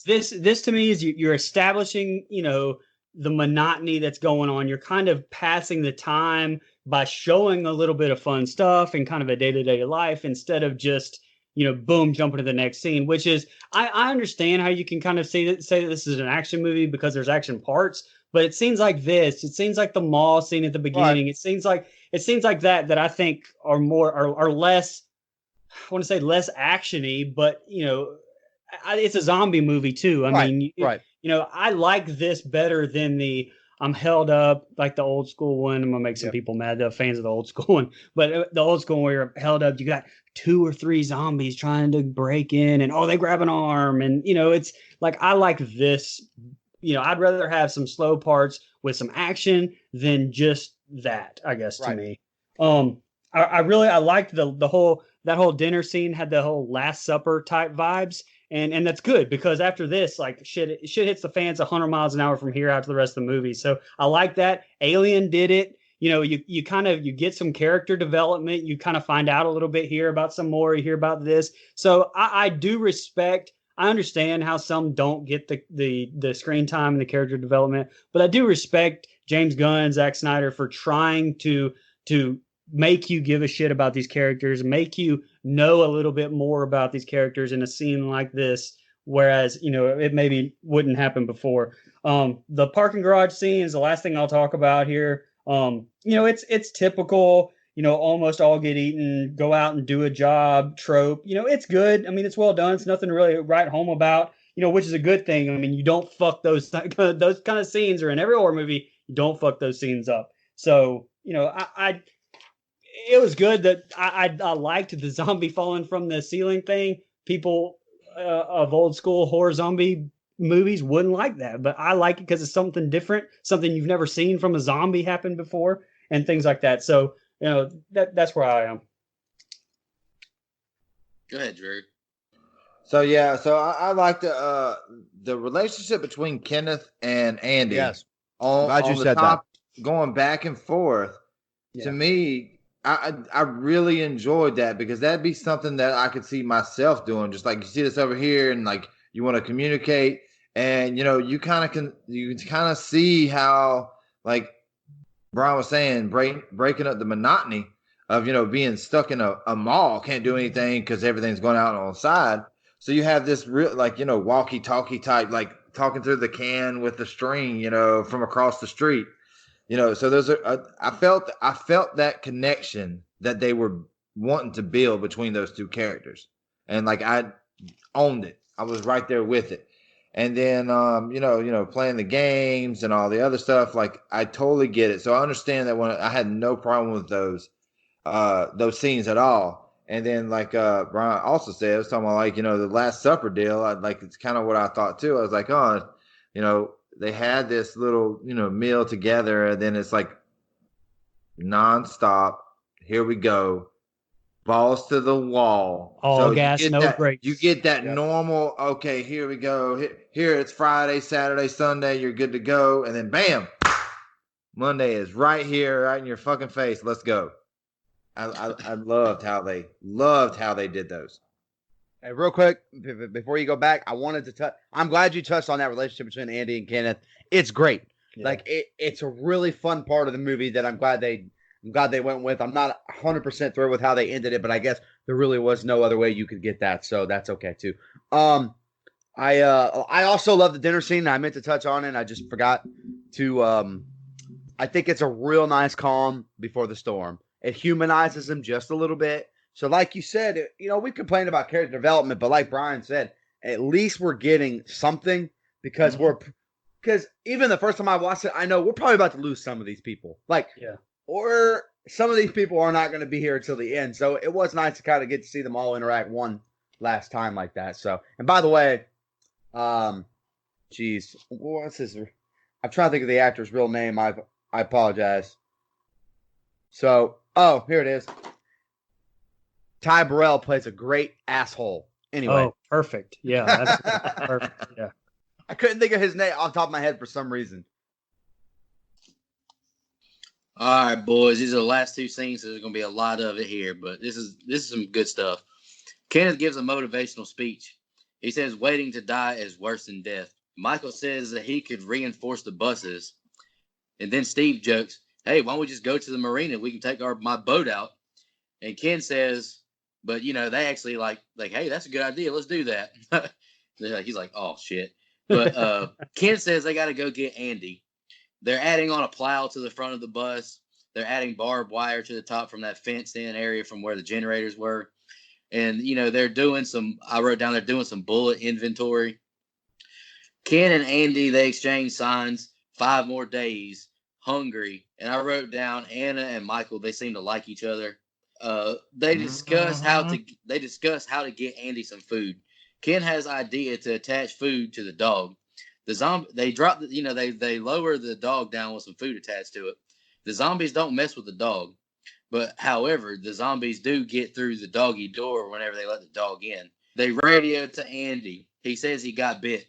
This to me is you're establishing, you know, the monotony that's going on. You're kind of passing the time by showing a little bit of fun stuff and kind of a day-to-day life instead of just, you know, boom, jumping to the next scene, which is, I understand how you can kind of say that this is an action movie because there's action parts, but it seems like the mall scene at the beginning. Right. It seems like that I think are less, I want to say less actiony, but you know, it's a zombie movie too. I mean, you know, I like this better than I'm held up, like the old school one. I'm gonna make some people mad, the fans of the old school one, but the old school where you're held up, you got 2 or 3 zombies trying to break in, and they grab an arm, and you know, it's like I like this. You know, I'd rather have some slow parts with some action than just that. I guess to me, I liked the whole dinner scene had the whole Last Supper type vibes. And that's good because after this, like shit hits the fans 100 miles an hour from here out to the rest of the movie. So I like that. Alien did it. You know, you get some character development. You kind of find out a little bit here about some more. You hear about this. So I do respect. I understand how some don't get the screen time and the character development, but I do respect James Gunn and Zack Snyder for trying to make you give a shit about these characters, make you know a little bit more about these characters in a scene like this, whereas, you know, it maybe wouldn't happen before. The parking garage scene is the last thing I'll talk about here. You know, it's typical, you know, almost all get eaten, go out and do a job trope. You know, it's good. I mean, it's well done. It's nothing to really write home about, you know, which is a good thing. I mean, you don't fuck those kind of scenes, or in every horror movie, you don't fuck those scenes up. So, you know, it was good that I liked the zombie falling from the ceiling thing. People of old school horror zombie movies wouldn't like that, but I like it because it's something different, something you've never seen from a zombie happen before, and things like that. So, you know, that's where I am. Go ahead, Drew. So I like the relationship between Kenneth and Andy. Yes, glad you said that. Going back and forth. Yeah. To me, I really enjoyed that because that'd be something that I could see myself doing. Just like you see this over here, and like you want to communicate, and you know you kind of see how, like Brian was saying, breaking up the monotony of, you know, being stuck in a mall, can't do anything because everything's going out on the side. So you have this real, like, you know, walkie-talkie type, like talking through the can with the string, you know, from across the street. So I felt that connection that they were wanting to build between those two characters, and like I owned it. I was right there with it. And then playing the games and all the other stuff, like I totally get it. So I understand that when I had no problem with those scenes at all. And then like Brian also said, I was talking about like, the Last Supper deal. It's kind of what I thought too. I was like, oh, they had this little, meal together, and then it's like nonstop. Here we go, balls to the wall. All So gas, no you brakes. get that Yep. normal. Okay, here we go. Here it's Friday, Saturday, Sunday. You're good to go, and then bam, Monday is right here, right in your fucking face. Let's go. I loved how they did those. Hey, real quick, before you go back, I wanted to touch. I'm glad you touched on that relationship between Andy and Kenneth. It's great. Yeah. Like it's a really fun part of the movie that I'm glad they went with. I'm not 100% thrilled with how they ended it, but I guess there really was no other way you could get that, so that's okay too. I also love the dinner scene. I meant to touch on it. I just forgot to. I think it's a real nice calm before the storm. It humanizes him just a little bit. So, like you said, we complained about character development, but like Brian said, at least we're getting something because even the first time I watched it, I know we're probably about to lose some of these people. Or some of these people are not going to be here until the end. So it was nice to kind of get to see them all interact one last time like that. So, and by the way, what's his? I'm trying to think of the actor's real name. I apologize. So, here it is. Ty Burrell plays a great asshole. Anyway. Oh, perfect. Yeah, that's perfect. Yeah. I couldn't think of his name off the top of my head for some reason. All right, boys. These are the last two scenes. So there's going to be a lot of it here, but this is some good stuff. Kenneth gives a motivational speech. He says waiting to die is worse than death. Michael says that he could reinforce the buses. And then Steve jokes, hey, why don't we just go to the marina? We can take my boat out. And Ken says, but, they actually like, hey, that's a good idea. Let's do that. He's like, oh, shit. But Ken says they got to go get Andy. They're adding on a plow to the front of the bus. They're adding barbed wire to the top from that fenced-in area from where the generators were. And, they're doing I wrote down they're doing some bullet inventory. Ken and Andy, they exchange signs, 5 more days, hungry. And I wrote down Anna and Michael, they seem to like each other. They discuss how to get Andy some food. Ken has idea to attach food to the dog. The zombie, they drop they lower the dog down with some food attached to it. The zombies don't mess with the dog. But however, the zombies do get through the doggy door whenever they let the dog in. They radio to Andy. He says he got bit.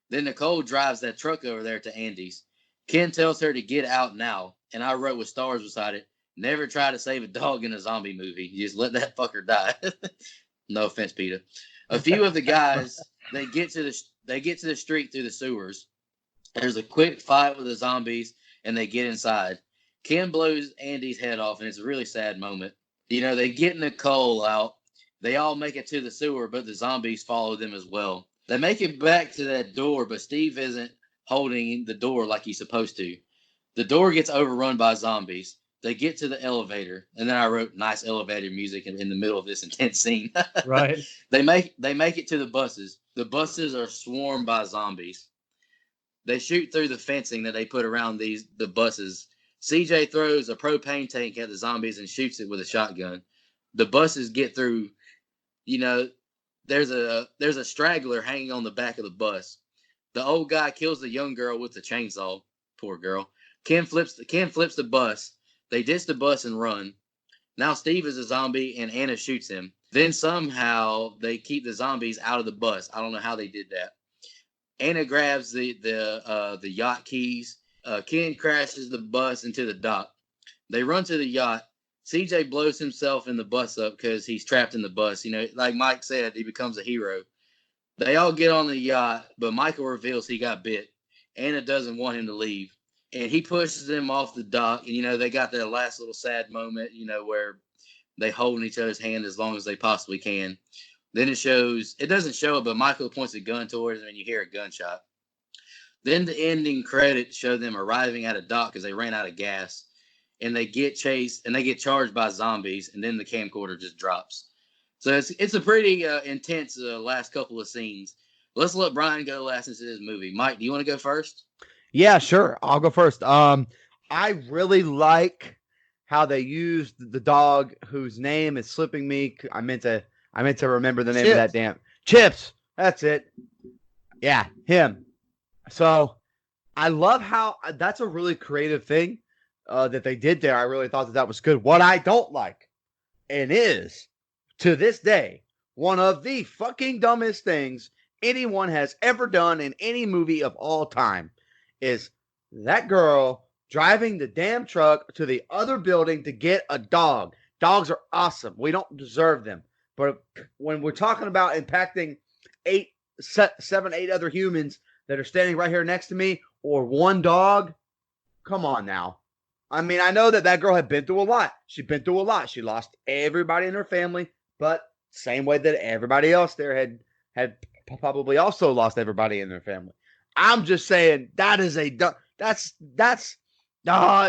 Then Nicole drives that truck over there to Andy's. Ken tells her to get out now. And I wrote with stars beside it, never try to save a dog in a zombie movie. You just let that fucker die. No offense, Peter. A few of the guys, they get to the street through the sewers. There's a quick fight with the zombies, and they get inside. Ken blows Andy's head off, and it's a really sad moment. They get Nicole out. They all make it to the sewer, but the zombies follow them as well. They make it back to that door, but Steve isn't holding the door like he's supposed to. The door gets overrun by zombies. They get to the elevator, and then I wrote nice elevator music in the middle of this intense scene. Right. They make it to the buses. The buses are swarmed by zombies. They shoot through the fencing that they put around the buses. CJ throws a propane tank at the zombies and shoots it with a shotgun. The buses get through. There's a straggler hanging on the back of the bus. The old guy kills the young girl with the chainsaw. Poor girl. Ken flips the bus. They ditch the bus and run. Now Steve is a zombie and Anna shoots him. Then somehow they keep the zombies out of the bus. I don't know how they did that. Anna grabs the yacht keys. Ken crashes the bus into the dock. They run to the yacht. CJ blows himself in the bus up because he's trapped in the bus. Like Mike said, he becomes a hero. They all get on the yacht, but Michael reveals he got bit. Anna doesn't want him to leave. And he pushes them off the dock. And, they got that last little sad moment, where they hold each other's hand as long as they possibly can. Then it doesn't show it, but Michael points a gun towards him and you hear a gunshot. Then the ending credits show them arriving at a dock because they ran out of gas, and they get chased and they get charged by zombies, and then the camcorder just drops. So it's a pretty intense last couple of scenes. Let's let Brian go last into this movie. Mike, do you want to go first? Yeah, sure. I'll go first. I really like how they used the dog whose name is slipping me. I meant to remember the name of that damn Chips. That's it. Yeah, him. So I love how that's a really creative thing that they did there. I really thought that was good. What I don't like, and is to this day one of the fucking dumbest things anyone has ever done in any movie of all time, is that girl driving the damn truck to the other building to get a dog. Dogs are awesome. We don't deserve them. But when we're talking about impacting 7, 8 other humans that are standing right here next to me, or one dog, come on now. I mean, I know that girl had been through a lot. She'd been through a lot. She lost everybody in her family, but same way that everybody else there had probably also lost everybody in their family. I'm just saying that is it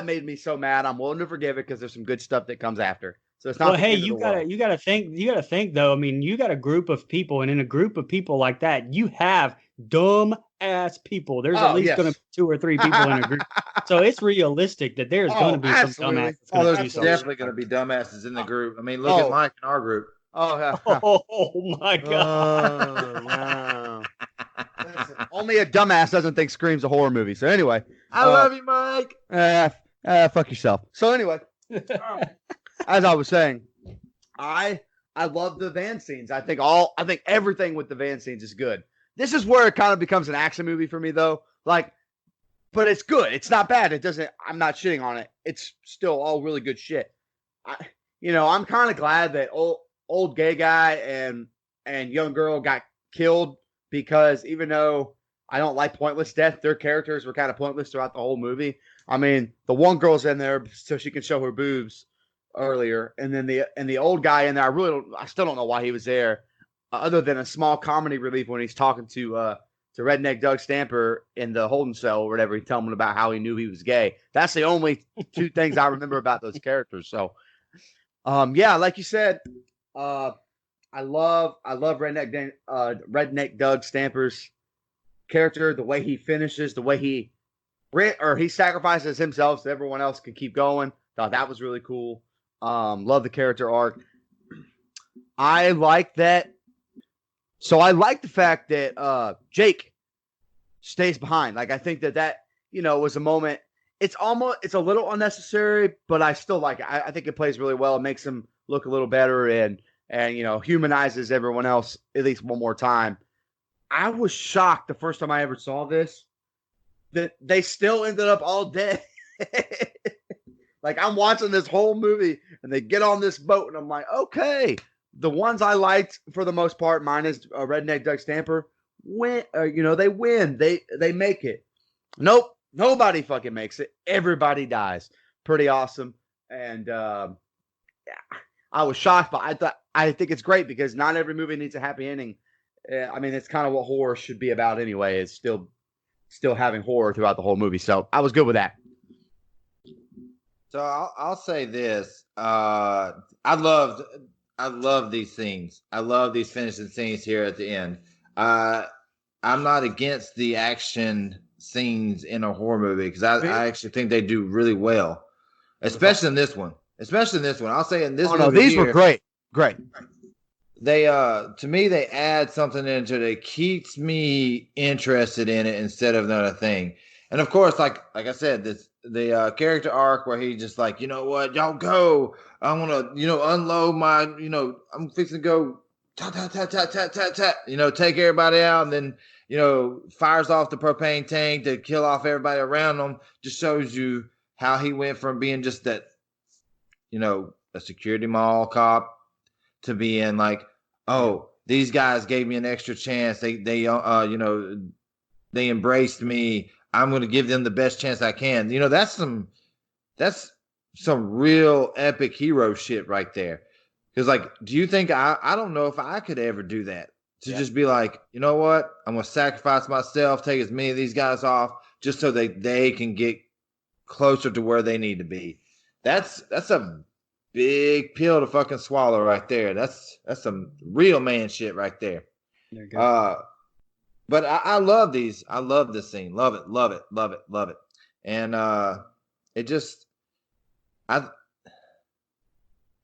made me so mad. I'm willing to forgive it because there's some good stuff that comes after. So it's not. Well, hey, you gotta think though. I mean, you got a group of people, and in a group of people like that, you have dumb ass people. There's at least going to be 2 or 3 people in a group, so it's realistic that there's going to be some dumbass. There's definitely going to be dumbasses in the group. I mean, look at Mike in our group. Oh my god! Wow. Only a dumbass doesn't think Scream's a horror movie. So anyway, I love you, Mike. Fuck yourself. So anyway, as I was saying, I love the van scenes. I think everything with the van scenes is good. This is where it kind of becomes an action movie for me, though. Like, but it's good. It's not bad. It doesn't. I'm not shitting on it. It's still all really good shit. I'm kind of glad that old gay guy and young girl got killed, because even though I don't like pointless death, their characters were kind of pointless throughout the whole movie. I mean, the one girl's in there so she can show her boobs earlier, and then the old guy in there, I still don't know why he was there, other than a small comedy relief when he's talking to Redneck Doug Stamper in the holding cell or whatever. He's telling him about how he knew he was gay. That's the only 2 things I remember about those characters. So, yeah, like you said, I love Redneck Doug Stamper's character, the way he finishes, the way he sacrifices himself so everyone else can keep going. Thought that was really cool. Love the character arc. I like that. So I like the fact that Jake stays behind. Like, I think that was a moment. It's a little unnecessary, but I still like it. I think it plays really well. It makes him look a little better and humanizes everyone else at least one more time. I was shocked the first time I ever saw this that they still ended up all dead. Like, I'm watching this whole movie and they get on this boat and I'm like, okay, the ones I liked for the most part, minus Redneck Doug Stamper, they win. They make it. Nope, nobody fucking makes it. Everybody dies. Pretty awesome. And yeah, I was shocked, but I think it's great because not every movie needs a happy ending. I mean, it's kind of what horror should be about anyway. It's still having horror throughout the whole movie. So I was good with that. So I'll say this. I love these scenes. I love these finishing scenes here at the end. I'm not against the action scenes in a horror movie because I actually think they do really well, especially in this one. I'll say in this movie these were great. They to me they add something into it that keeps me interested in it instead of another thing. And of course, like I said, the character arc where he just like, you know what, y'all go. I want to, unload my, I'm fixing to go tat, take everybody out, and then, fires off the propane tank to kill off everybody around him. Just shows you how he went from being just that, a security mall cop to being like, oh, these guys gave me an extra chance. They embraced me. I'm going to give them the best chance I can. That's some real epic hero shit right there. Because, like, do you think I don't know if I could ever do that. to just be like, you know what? I'm gonna sacrifice myself, take as many of these guys off, just so they can get closer to where they need to be. That's a big pill to fucking swallow right there. That's some real man shit right there. There you go. But I love these. I love this scene. Love it. Love it. Love it. Love it. And it just I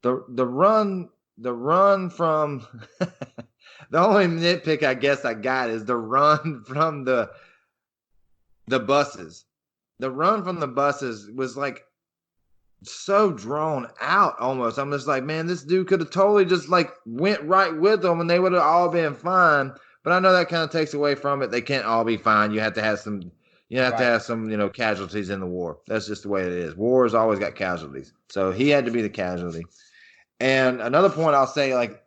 the run from the only nitpick I guess I got is the run from the buses. The run from the buses was like so drawn out almost. I'm just like, man, this dude could have totally just like went right with them and they would have all been fine. But I know that kind of takes away from it. They can't all be fine. You have to have some casualties in the war. That's just the way it is. War has always got casualties. So he had to be the casualty. And another point I'll say, like,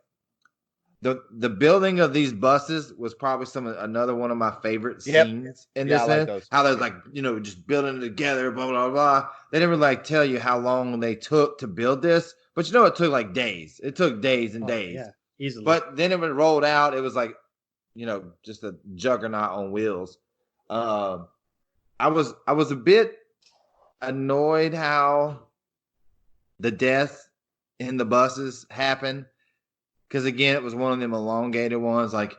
the building of these buses was probably another one of my favorite scenes in this. I like those. How they're like, just building it together, blah blah blah. They never like tell you how long they took to build this, but it took like days. It took days and days. Yeah, easily. But then it rolled out. It was like, just a juggernaut on wheels. I was a bit annoyed how the death in the buses happened. Because again, it was one of them elongated ones. Like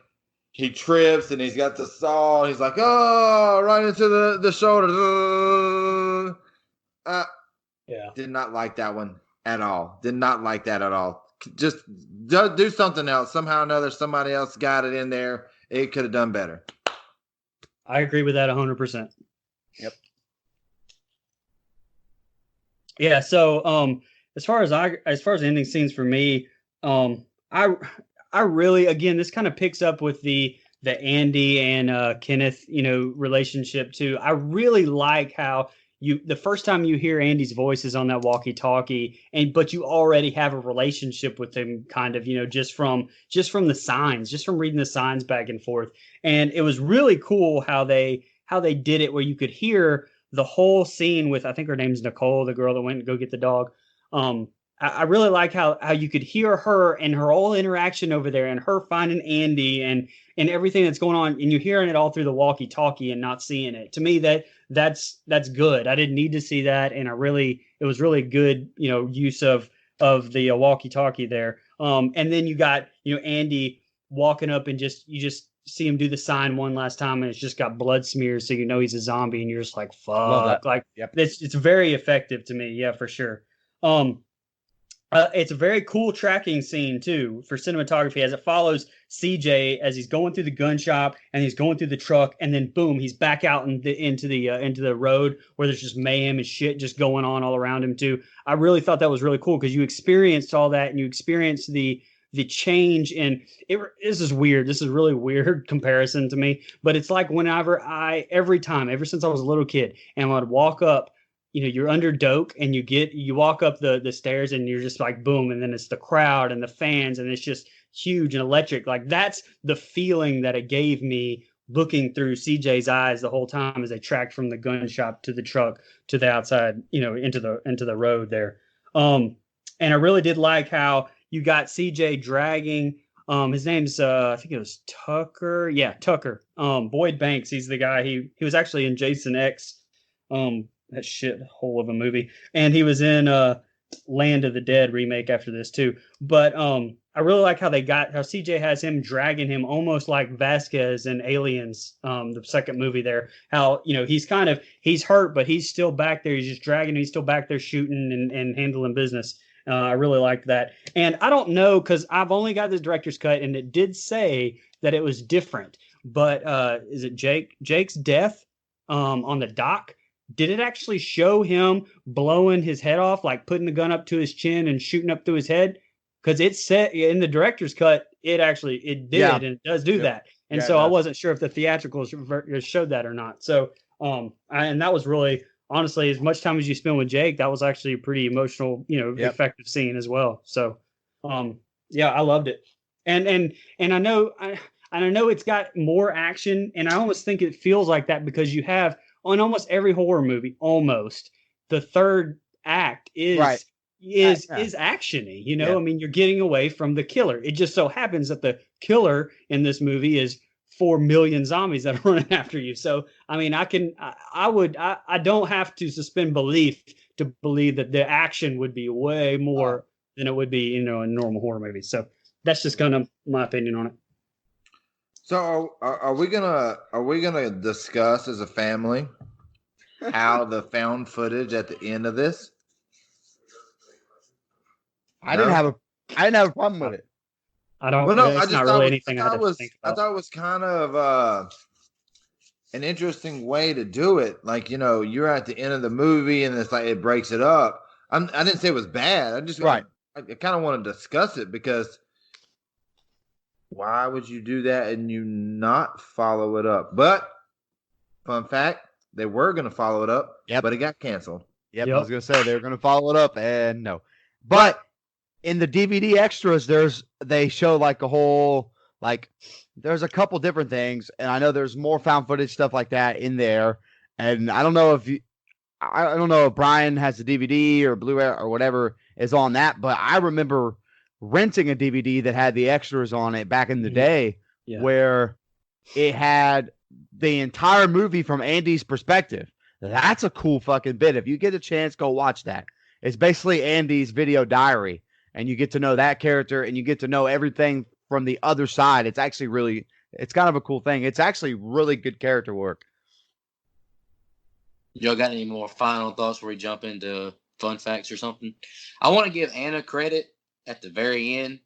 he trips and he's got the saw. And he's like, oh, right into the shoulder. Did not like that one at all. Did not like that at all. Just do something else. Somehow or another, somebody else got it in there. It could have done better. I agree with that 100%. Yep. Yeah. So, as far as ending scenes for me, I really, again, this kind of picks up with the Andy and Kenneth, relationship too. I really like how the first time you hear Andy's voice is on that walkie-talkie, but you already have a relationship with him, kind of, just from the signs, just from reading the signs back and forth. And it was really cool how they did it, where you could hear the whole scene with, I think her name's Nicole, the girl that went to go get the dog. I really like how you could hear her and her whole interaction over there, and her finding Andy and everything that's going on, and you're hearing it all through the walkie-talkie and not seeing it. To me, that's good. I didn't need to see that, and it was really good, use of the walkie-talkie there. And then you got Andy walking up, and you just see him do the sign one last time, and it's just got blood smears, so he's a zombie, and you're just like, fuck. Love that. Like, yep. It's very effective to me. Yeah, for sure. It's a very cool tracking scene too for cinematography, as it follows CJ as he's going through the gun shop and he's going through the truck, and then boom, he's back out into the road where there's just mayhem and shit just going on all around him too. I really thought that was really cool because you experienced all that, and you experienced the change in it. This is weird. This is a really weird comparison to me, but it's like ever since I was a little kid, and I'd walk up, you're under doke, and you walk up the stairs, and you're just like, boom. And then it's the crowd and the fans, and it's just huge and electric. Like, that's the feeling that it gave me looking through CJ's eyes the whole time as they tracked from the gun shop to the truck to the outside, into the road there. And I really did like how you got CJ dragging, his name's, I think it was Tucker. Yeah, Tucker. Boyd Banks. He's the guy. He was actually in Jason X. That shit hole of a movie, and he was in Land of the Dead remake after this too. But I really like how CJ has him dragging him almost like Vasquez in Aliens, the second movie there. How he's hurt, but he's still back there. He's just dragging. He's still back there shooting and handling business. I really liked that, and I don't know because I've only got the director's cut, and it did say that it was different. But is it Jake's death on the dock? Did it actually show him blowing his head off, like putting the gun up to his chin and shooting up through his head? Because it said in the director's cut, it did, and it does do that. And so I wasn't sure if the theatrical showed that or not. So, and that was really, honestly, as much time as you spend with Jake, that was actually a pretty emotional, effective scene as well. So, I loved it. And I know, I know it's got more action, and I almost think it feels like that because you have, on almost every horror movie, almost, the third act is is Yeah. is actiony. You know, Yeah. I mean, you're getting away from the killer. It just so happens that the killer in this movie is 4 million zombies that are running after you. So, I mean, I don't have to suspend belief to believe that the action would be way more than it would be, you know, in normal horror movies. So that's just kind of my opinion on it. So are we gonna discuss as a family how the found footage at the end of this? I didn't have a problem with it. I don't. Well, no, I It's just not thought really it was, anything I had to think I about. thought it was kind of an interesting way to do it. Like, you know, you're at the end of the movie and it's like it breaks it up. I didn't say it was bad. Right. I kind of want to discuss it because why would you do that and you not follow it up? But fun fact, they were going to follow it up, Yep. but it got canceled. Yep, Yep. I was gonna say they were gonna follow it up, and no. But in the DVD extras, they show like a whole there's a couple different things, and I know there's more found footage stuff like that in there. And I don't know if Brian has the DVD or Blu-ray or whatever is on that, but I remember renting a DVD that had the extras on it back in the day, where it had the entire movie from Andy's perspective. That's a cool fucking bit. If you get a chance, go watch that. It's basically Andy's video diary, and you get to know that character, and you get to know everything from the other side. It's actually it's kind of a cool thing. It's actually really good character work. Y'all got any more final thoughts before we jump into fun facts or something? I want to give Anna credit at the very end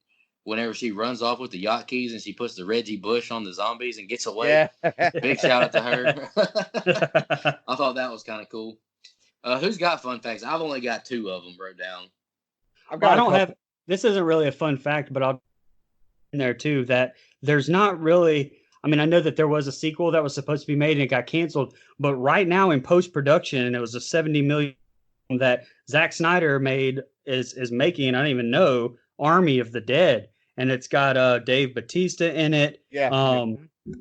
whenever she runs off with the yacht keys and she puts the Reggie Bush on the zombies and gets away. Yeah. Big shout out to her. I thought that was kind of cool. Who's got fun facts? I've only got 2 of them wrote down. I don't have. This isn't really a fun fact, but I'll in there too that there's not really. I mean, I know that there was a sequel that was supposed to be made and it got canceled, but right now in post production, and it was a 70 million that Zack Snyder made is making. I don't even know Army of the Dead, and it's got Dave Bautista in it. Yeah.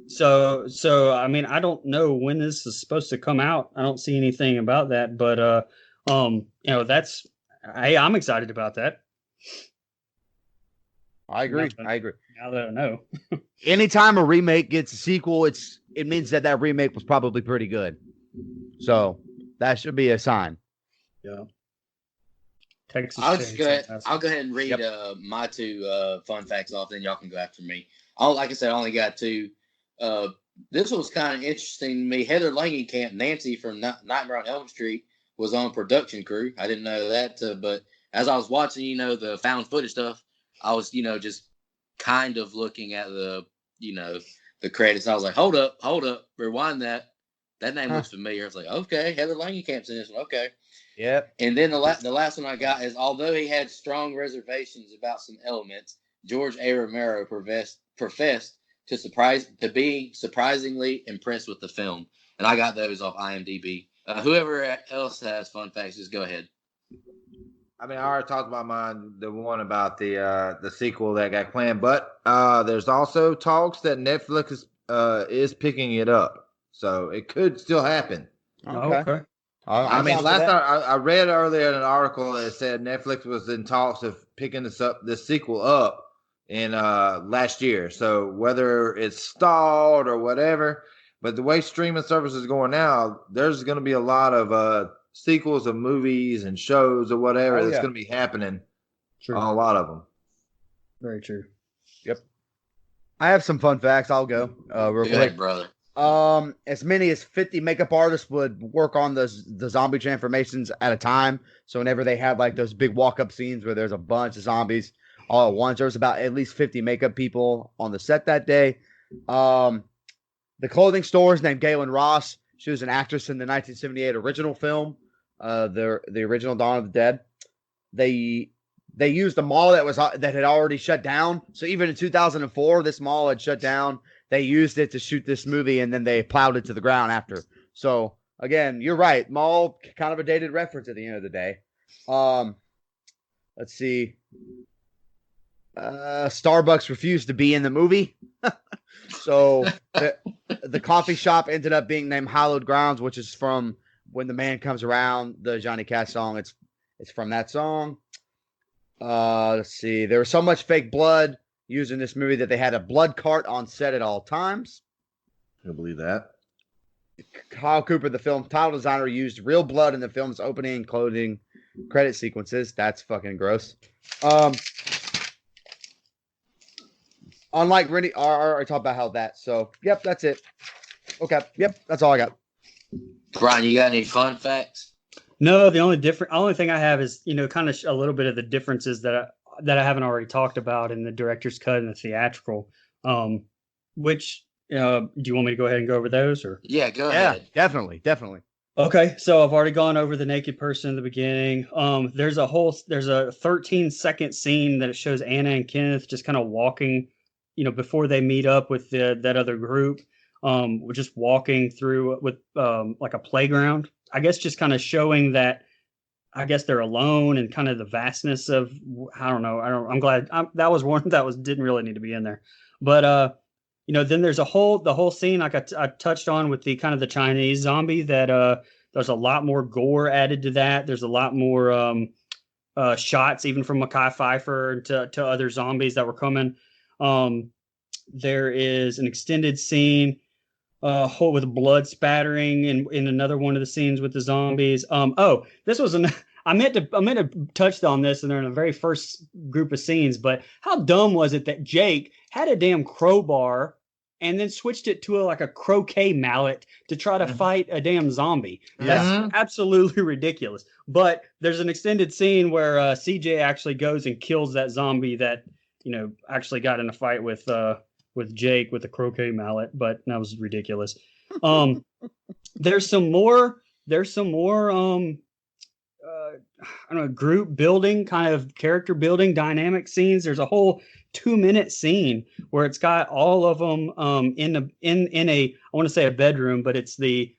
So I mean, I don't know when this is supposed to come out. I don't see anything about that, but you know, I'm excited about that. I agree. Now that I know. Anytime a remake gets a sequel, it means that remake was probably pretty good. So that should be a sign. Yeah. Texas I'll go ahead and read my 2 fun facts off, then y'all can go after me. Like I said, I only got 2. This was kind of interesting to me. Heather Langenkamp, Nancy from Nightmare on Elm Street, was on production crew. I didn't know that, but as I was watching, you know, the found footage stuff, I was, you know, just kind of looking at the, you know, the credits. I was like, hold up, rewind that. That name looks familiar. I was like, okay, Heather Langenkamp's in this one. Okay. Yep. And then the last one I got is, although he had strong reservations about some elements, George A. Romero professed to be surprisingly impressed with the film. And I got those off IMDb. Whoever else has fun facts, just go ahead. I mean, I already talked about mine, the one about the sequel that got planned, but there's also talks that Netflix is picking it up, so it could still happen. Okay. I mean, I read earlier in an article that said Netflix was in talks of picking this sequel up in last year. So whether it's stalled or whatever, but the way streaming services are going now, there's going to be a lot of sequels of movies and shows or whatever that's going to be happening. True. On a lot of them. Very true. Yep. I have some fun facts. I'll go real quick, brother. As many as 50 makeup artists would work on the zombie transformations at a time. So whenever they had like those big walk-up scenes where there's a bunch of zombies all at once, there was about at least 50 makeup people on the set that day. The clothing store is named Galen Ross. She was an actress in the 1978 original film, the original Dawn of the Dead. They used a mall that had already shut down. So even in 2004, this mall had shut down. They used it to shoot this movie, and then they plowed it to the ground after. So again, you're right. Mall, kind of a dated reference at the end of the day. Let's see. Starbucks refused to be in the movie. So the coffee shop ended up being named Hallowed Grounds, which is from When the Man Comes Around, the Johnny Cash song. It's from that song. Let's see. There was so much fake blood used in this movie that they had a blood cart on set at all times. I believe that. Kyle Cooper, the film title designer, used real blood in the film's opening and closing credit sequences. That's fucking gross. Unlike Rennie, I already talked about how that. So, yep, that's it. Okay, yep, that's all I got. Brian, you got any fun facts? No, the only thing I have is kind of a little bit of the differences that I haven't already talked about in the director's cut and the theatrical. Which do you want me to go ahead and go over those or? Yeah, go Yeah, ahead. definitely. Okay, so I've already gone over the naked person in the beginning. There's a 13-second scene that it shows Anna and Kenneth just kind of walking, before they meet up with that other group. We're just walking through with like a playground. I guess just kind of showing that I guess they're alone and kind of the vastness of I don't know. I'm glad that was one that didn't really need to be in there, but then there's the whole scene like I touched on with the kind of the Chinese zombie that there's a lot more gore added to that. There's a lot more shots even from Mekhi Phifer to other zombies that were coming. There is an extended scene with blood spattering in another one of the scenes with the zombies. This was I meant to touch on this and they're in the very first group of scenes, but how dumb was it that Jake had a damn crowbar and then switched it to like a croquet mallet to try to fight a damn zombie? That's absolutely ridiculous. But there's an extended scene where CJ actually goes and kills that zombie that actually got in a fight with Jake with the croquet mallet, but that was ridiculous. There's some more I don't know, group building, kind of character building, dynamic scenes. There's a whole 2-minute scene where it's got all of them in a I want to say a bedroom, but it's the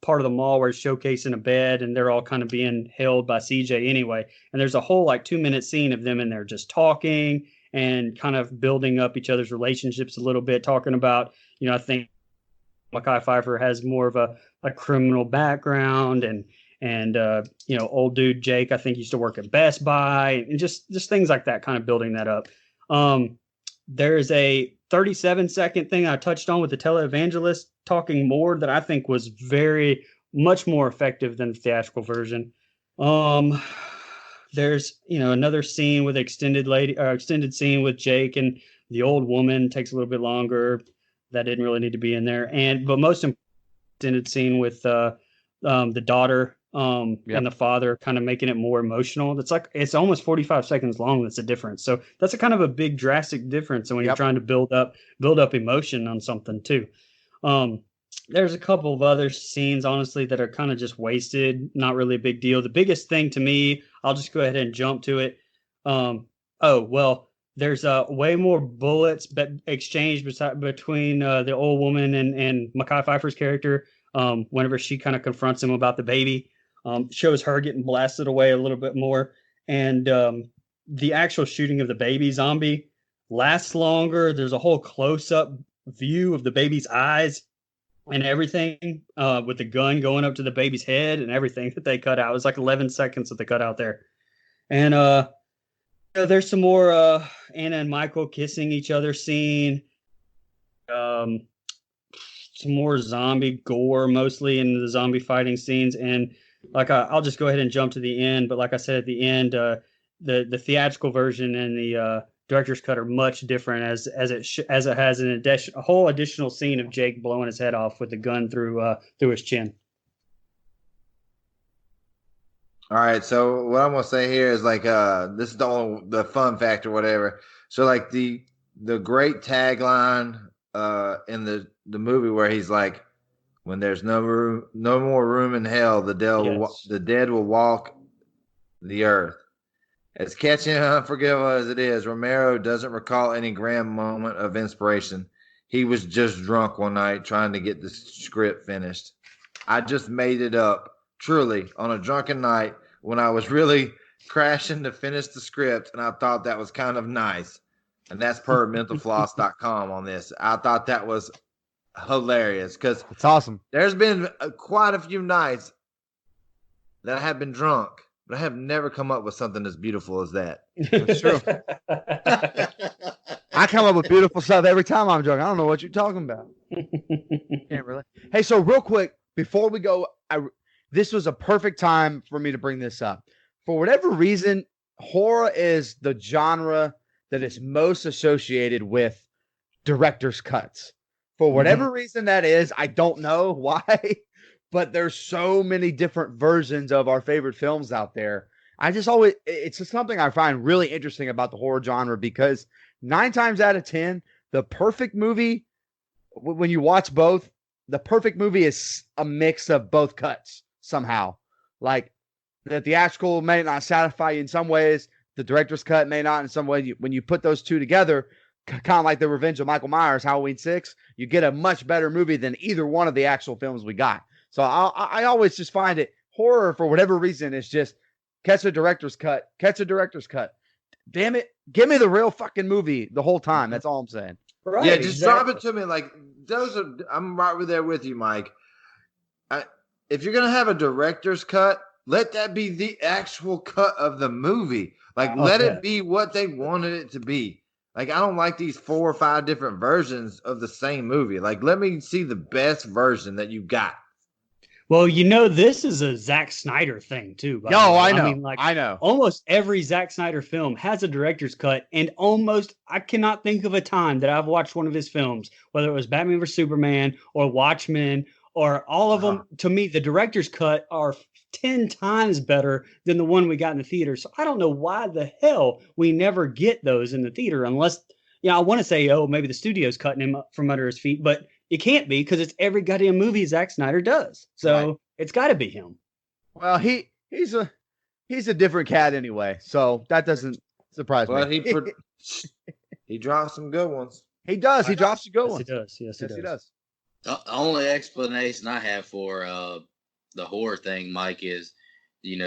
part of the mall where it's showcasing a bed and they're all kind of being held by CJ anyway. And there's a whole like 2-minute scene of them in there just talking and kind of building up each other's relationships a little bit, talking about, I think Mekhi Phifer has more of a criminal background and old dude Jake, I think used to work at Best Buy and just things like that, kind of building that up. There's a 37-second thing I touched on with the televangelist talking more that I think was very much more effective than the theatrical version. There's another scene with extended scene with Jake and the old woman takes a little bit longer. That didn't really need to be in there. But most important, extended scene with the daughter and the father, kind of making it more emotional. It's almost 45 seconds long. That's a difference. So that's a kind of a big drastic difference when you're trying to build up emotion on something too. There's a couple of other scenes, honestly, that are kind of just wasted. Not really a big deal. The biggest thing to me, I'll just go ahead and jump to it. There's way more bullets exchanged between the old woman and Mekhi Phifer's character. Whenever she kind of confronts him about the baby, shows her getting blasted away a little bit more. And the actual shooting of the baby zombie lasts longer. There's a whole close-up view of the baby's eyes and everything with the gun going up to the baby's head and everything that they cut out. It was like 11 seconds that they cut out there. And there's some more Anna and Michael kissing each other scene. Some more zombie gore, mostly in the zombie fighting scenes. And I'll just go ahead and jump to the end. But like I said at the end, the theatrical version and the director's cut are much different as it has a whole additional scene of Jake blowing his head off with the gun through his chin. All right, so what I'm gonna say here is this is the fun fact or whatever. So like the great tagline in the movie where he's like, when there's no more room in hell, the dead will walk the earth. As catchy and unforgivable as it is, Romero doesn't recall any grand moment of inspiration. He was just drunk one night trying to get the script finished. I just made it up, truly, on a drunken night when I was really crashing to finish the script, and I thought that was kind of nice. And that's per mentalfloss.com on this. I thought that was hilarious because it's awesome. There's been quite a few nights that I have been drunk but I have never come up with something as beautiful as that. That's true. I come up with beautiful stuff every time I'm drunk. I don't know what you're talking about. Can't really. Hey, so real quick before we go, this was a perfect time for me to bring this up. For whatever reason, horror is the genre that is most associated with director's cuts. For whatever reason that is, I don't know why, but there's so many different versions of our favorite films out there. It's just something I find really interesting about the horror genre because 9 times out of 10, the perfect movie, when you watch both, the perfect movie is a mix of both cuts somehow. Like the theatrical may not satisfy you in some ways, the director's cut may not in some way. When you put those two together, kind of like the Revenge of Michael Myers, Halloween 6, you get a much better movie than either one of the actual films we got. So I always just find it horror for whatever reason is just catch a director's cut. Damn it, give me the real fucking movie the whole time. That's all I'm saying. Right, Yeah, just drop exactly. it to me. Like I'm right there with you, Mike. If you're gonna have a director's cut, let that be the actual cut of the movie. Like, let yeah. it be what they wanted it to be. Like, I don't like these 4 or 5 different versions of the same movie. Like, let me see the best version that you got. Well, this is a Zack Snyder thing too, by the No, way. I know. mean, like I know. almost every Zack Snyder film has a director's cut, and I cannot think of a time that I've watched one of his films, whether it was Batman vs Superman or Watchmen or all of them. To me, the director's cut are 10 times better than the one we got in the theater. So I don't know why the hell we never get those in the theater, unless I want to say, oh, maybe the studio's cutting him up from under his feet, but it can't be because it's every goddamn movie Zack Snyder does. So it's got to be him. Well, he's a different cat anyway, so that doesn't surprise But me. he dropped some good ones. He does. He drops a good Yes, one. he does. Yes, He does. The only explanation I have for the horror thing, Mike, is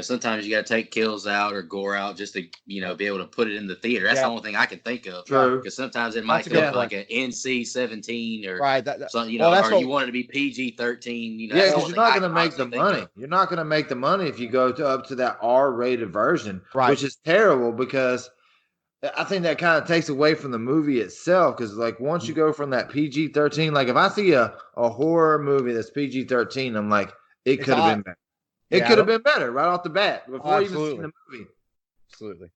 sometimes you got to take kills out or gore out just to be able to put it in the theater. That's the only thing I can think of. True. Because sometimes it might That's a come good up like point. an NC-17 or Right. something. Well, that's or what- you want it to be PG-13. Yeah, That's the because only you're not thing going to I make the can honestly think money. of. You're not going to make the money if you go up to that R-rated version, Right. which is terrible because I think that kind of takes away from the movie itself. Because like once you go from that PG-13, like if I see a horror movie that's PG-13, I'm like, it It's could have odd. been better. It Yeah. could have been better right off the bat before even seeing Absolutely. the movie. Absolutely.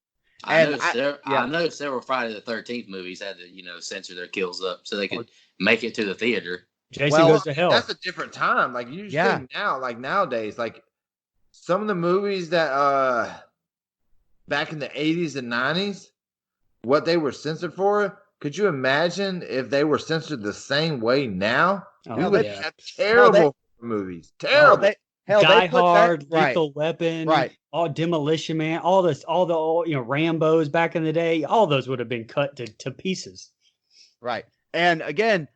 I know several Friday the 13th movies had to censor their kills up so they could make it to the theater. Jason Goes to Hell. That's a different time. Like you Yeah. think now, like nowadays, like some of the movies that back in the 80s and 90s, what they were censored for, could you imagine if they were censored the same way now? We would have terrible movies. Terrible. Die put Hard, that, Lethal Weapon, right. all Demolition Man, all the Rambos back in the day, all those would have been cut to pieces. Right. And again,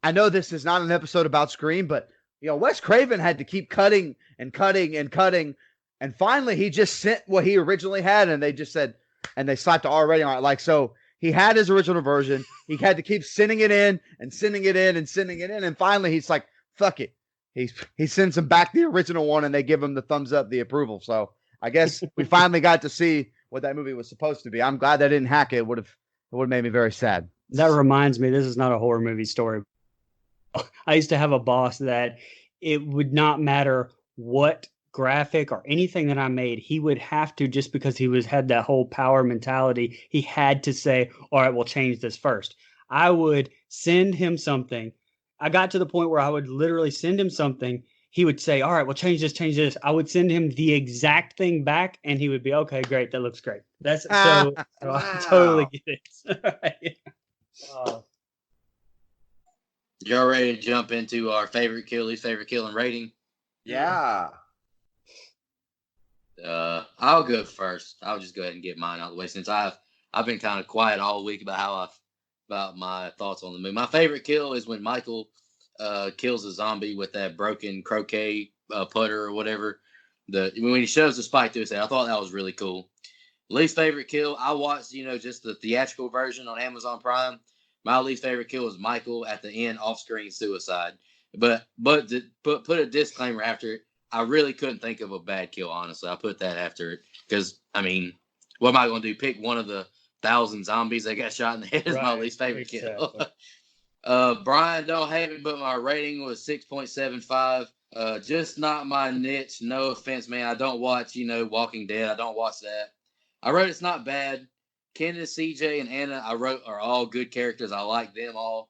I know this is not an episode about Scream, but Wes Craven had to keep cutting and cutting and cutting, and finally he just sent what he originally had, and they just said, and they slapped the R rating on it. Like, so he had his original version, he had to keep sending it in and sending it in and sending it in, and finally he's like, fuck it. He sends them back the original one, and they give him the thumbs up, the approval. So I guess we finally got to see what that movie was supposed to be. I'm glad they didn't hack it. It would have made me very sad. That reminds me, this is not a horror movie story. I used to have a boss that it would not matter what graphic or anything that I made, he would have to, just because he had that whole power mentality, he had to say, all right, we'll change this first. I would send him something. I got to the point where I would literally send him something. He would say, all right, well, change this. I would send him the exact thing back, and he would be, okay, great. That looks great. That's so I totally get it. Y'all ready to jump into our favorite kill, least favorite kill, and rating? Yeah. I'll go first. I'll just go ahead and get mine out of the way since I've been kind of quiet all week about my thoughts on the movie. My favorite kill is when Michael kills a zombie with that broken croquet putter or whatever. When he shoves the spike to his head, I thought that was really cool. Least favorite kill, I watched just the theatrical version on Amazon Prime. My least favorite kill was Michael at the end, off-screen suicide. But put a disclaimer after it. I really couldn't think of a bad kill, honestly. I put that after it because, I mean, what am I going to do? Pick one of the 1,000 zombies that got shot in the head is my Right, least favorite kill. exactly. Brian don't have it, but my rating was 6.75. Just not my niche. No offense, man. I don't watch, Walking Dead. I don't watch that. I wrote it's not bad. Candace, CJ, and Anna, I wrote are all good characters. I like them all.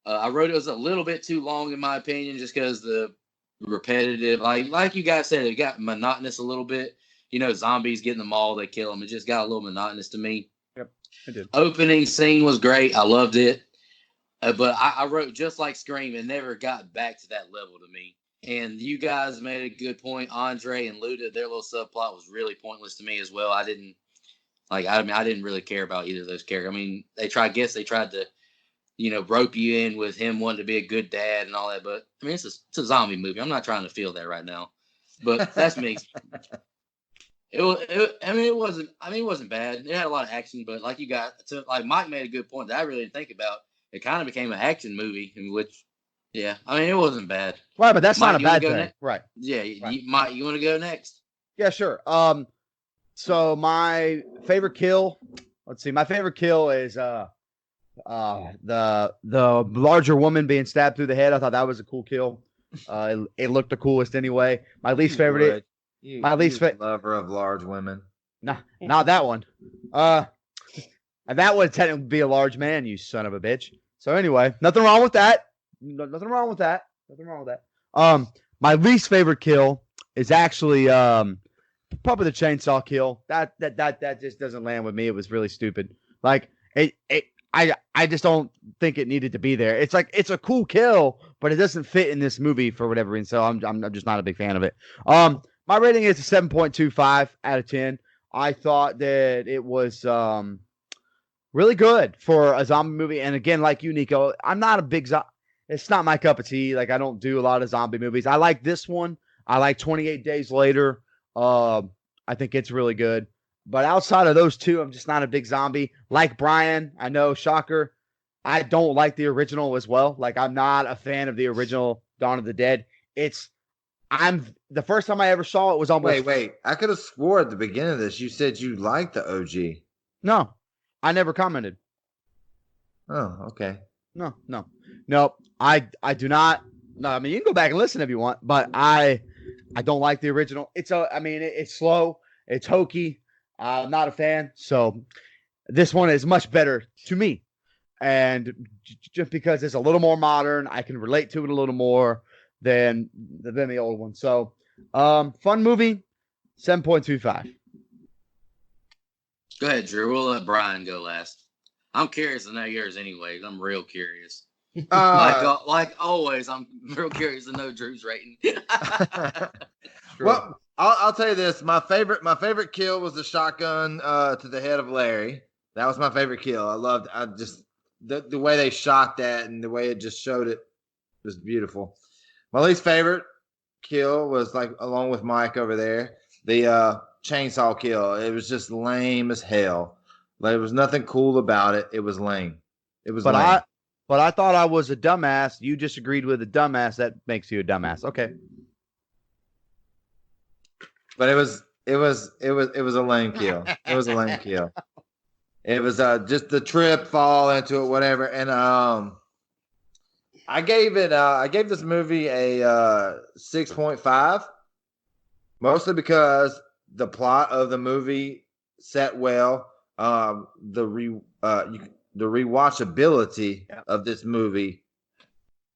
I wrote it was a little bit too long in my opinion, just because the repetitive, like you guys said, it got monotonous a little bit. Zombies getting them all, they kill them. It just got a little monotonous to me. Yep, I did. Opening scene was great. I loved it. But I wrote just like Scream and never got back to that level to me. And you guys made a good point. Andre and Luda, their little subplot was really pointless to me as well. I didn't really care about either of those characters. I mean, they tried to, rope you in with him wanting to be a good dad and all that. But I mean, it's a zombie movie. I'm not trying to feel that right now. But that's me. It wasn't bad. It had a lot of action, but like Mike made a good point that I really didn't think about. It kind of became an action movie, in which, yeah, it wasn't bad. Right, but that's Mike, not a bad thing. Right. Yeah, Right. Mike, you want to go next? Yeah, sure. So my favorite kill, let's see, my favorite kill is the larger woman being stabbed through the head. I thought that was a cool kill. It looked the coolest anyway. My least favorite, lover of large women. nah, not that one. And that would technically be a large man, you son of a bitch. So anyway, nothing wrong with that. Nothing wrong with that. My least favorite kill is actually probably the chainsaw kill. That just doesn't land with me. It was really stupid. Like I just don't think it needed to be there. It's like it's a cool kill, but it doesn't fit in this movie for whatever reason. So I'm just not a big fan of it. My rating is a 7.25 out of 10. I thought that it was really good for a zombie movie. And again, like you, Nico, I'm not a big it's not my cup of tea. Like I don't do a lot of zombie movies. I like this one. I like 28 Days Later. I think it's really good. But outside of those two, I'm just not a big zombie. Like Brian, I know, shocker. I don't like the original as well. Like I'm not a fan of the original Dawn of the Dead. I'm the first time I ever saw it was almost. Wait. I could have swore at the beginning of this you said you liked the OG. No, I never commented. Oh, okay. No. I do not. No, I mean you can go back and listen if you want, but I don't like the original. It's slow. It's hokey. I'm not a fan. So this one is much better to me, and just because it's a little more modern, I can relate to it a little more than the old one. So, fun movie, 7.25. Go ahead, Drew. We'll let Brian go last. I'm curious to know yours anyway. I'm real curious. Like always, I'm real curious to know Drew's rating. Well, I'll tell you this. My favorite kill was the shotgun to the head of Larry. That was my favorite kill. I just the way they shot that and the way it just showed it was beautiful. My least favorite kill was like along with Mike over there, the chainsaw kill. It was just lame as hell. Like, there was nothing cool about it. It was lame. It was lame. But I thought I was a dumbass. You just agreed with a dumbass. That makes you a dumbass. Okay. But it was a lame kill. It was a lame kill. It was just the trip, fall into it, whatever. And I gave this movie a 6.5, mostly because the plot of the movie set well. The rewatchability of this movie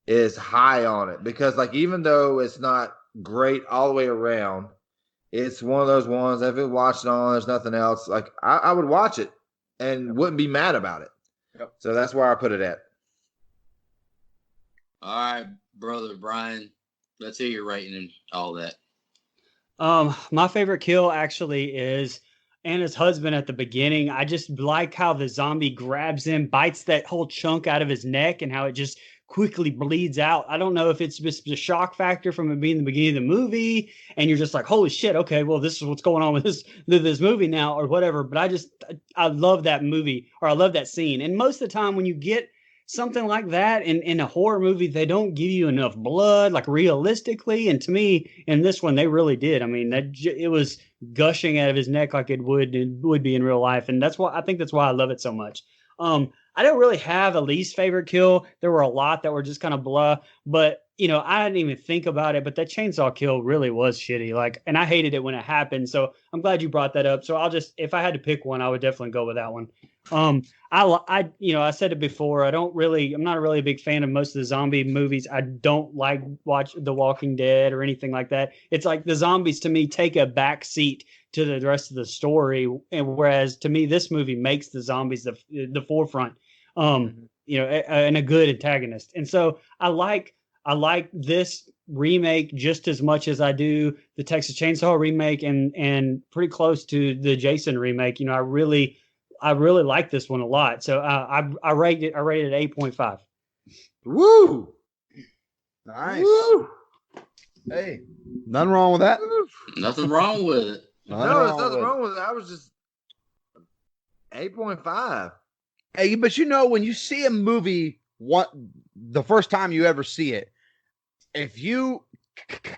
is high on it because, like, even though it's not great all the way around, it's one of those ones. If it watched it on, there's nothing else. Like I would watch it and wouldn't be mad about it. Yep. So that's where I put it at. All right, brother Brian. Let's hear your rating and all that. My favorite kill actually is Anna's husband at the beginning. I just like how the zombie grabs him, bites that whole chunk out of his neck, and how it just quickly bleeds out. I don't know if it's just the shock factor from it being the beginning of the movie, and you're just like, holy shit, okay, well, this is what's going on with this movie now, or whatever. But I love that movie, or I love that scene. And most of the time when you get something like that. In a horror movie, they don't give you enough blood, like realistically. And to me, in this one, they really did. I mean, it was gushing out of his neck like it would be in real life, and that's why I love it so much. I don't really have a least favorite kill. There were a lot that were just kind of blah, but I didn't even think about it. But that chainsaw kill really was shitty. Like, and I hated it when it happened. So I'm glad you brought that up. So if I had to pick one, I would definitely go with that one. I said it before. I'm not really a big fan of most of the zombie movies. I don't like watch The Walking Dead or anything like that. It's like the zombies to me take a back seat to the rest of the story, and whereas to me this movie makes the zombies the forefront, and a good antagonist. And so I like this remake just as much as I do the Texas Chainsaw remake, and pretty close to the Jason remake. I really like this one a lot. So I rated it 8.5. Woo! Nice. Woo! Hey, nothing wrong with that. Nothing wrong with it. No, there's nothing wrong with it. I was just 8.5. Hey, but when you see a movie the first time you ever see it, if you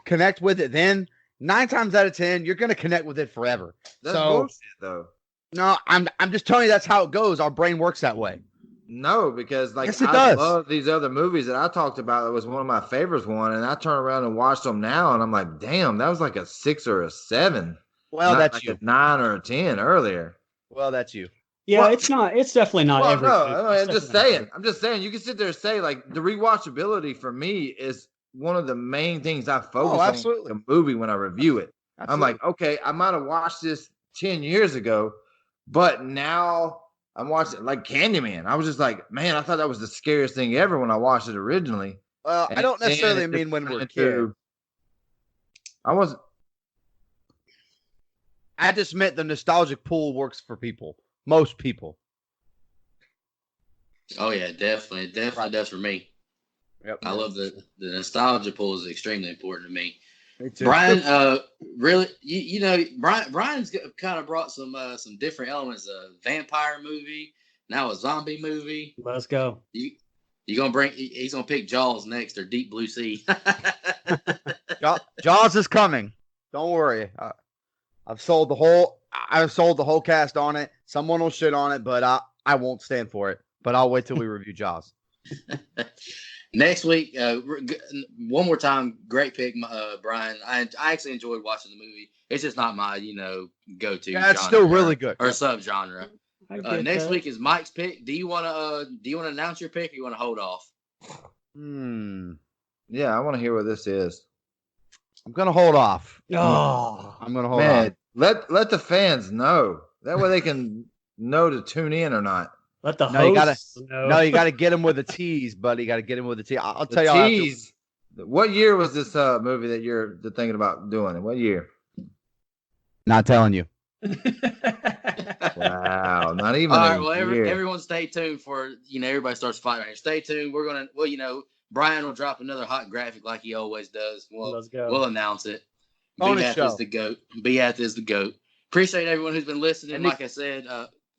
connect with it, then 9 times out of 10 you're gonna connect with it forever. That's bullshit, though. No, I'm just telling you that's how it goes. Our brain works that way. No, because Yes, it I does. love these other movies that I talked about. It was one of my favorites and I turn around and watch them now, and I'm like, damn, that was like a 6 or a 7. Well, not that's like you. a 9 or a 10 earlier. Well, that's you. Yeah, Well, it's definitely not every. No, I'm just saying. You can sit there and say like the rewatchability for me is one of the main things I focus on in a movie when I review it. Absolutely. I'm like, okay, I might have watched this 10 years ago, but now I'm watching like Candyman. I was just like, man, I thought that was the scariest thing ever when I watched it originally. Well, I don't necessarily mean when we're kids. I just meant the nostalgic pool works for people. Most people. Oh yeah, definitely does for me. Yep. I love the nostalgia pool is extremely important to me. Me too. Brian, really, Brian's kind of brought some different elements. A vampire movie, now a zombie movie. Let's go. He's gonna pick Jaws next or Deep Blue Sea. Jaws is coming. Don't worry. I've sold the whole cast on it. Someone will shit on it, but I won't stand for it. But I'll wait till we review Jaws. Next week, one more time, great pick, Brian. I actually enjoyed watching the movie. It's just not my go-to. Yeah, it's still really good or subgenre. Next week is Mike's pick. Do you want to announce your pick, or you want to hold off? Yeah, I want to hear what this is. I'm gonna hold off. Oh, I'm gonna hold on. Let the fans know. That way they can know to tune in or not. Let the hosts know. No, you got to get them with a tease, buddy. You got to get them with a tease. I'll tell you. Tease. What year was this movie that you're thinking about doing? What year? Not telling you. Wow, not even. All right. Well, everyone, stay tuned for everybody starts fighting right here. Stay tuned. We're gonna. Well, Brian will drop another hot graphic like he always does. Let's go. We'll announce it. Bonus show. Is the GOAT. Beath is the GOAT. Appreciate everyone who's been listening. And like I said,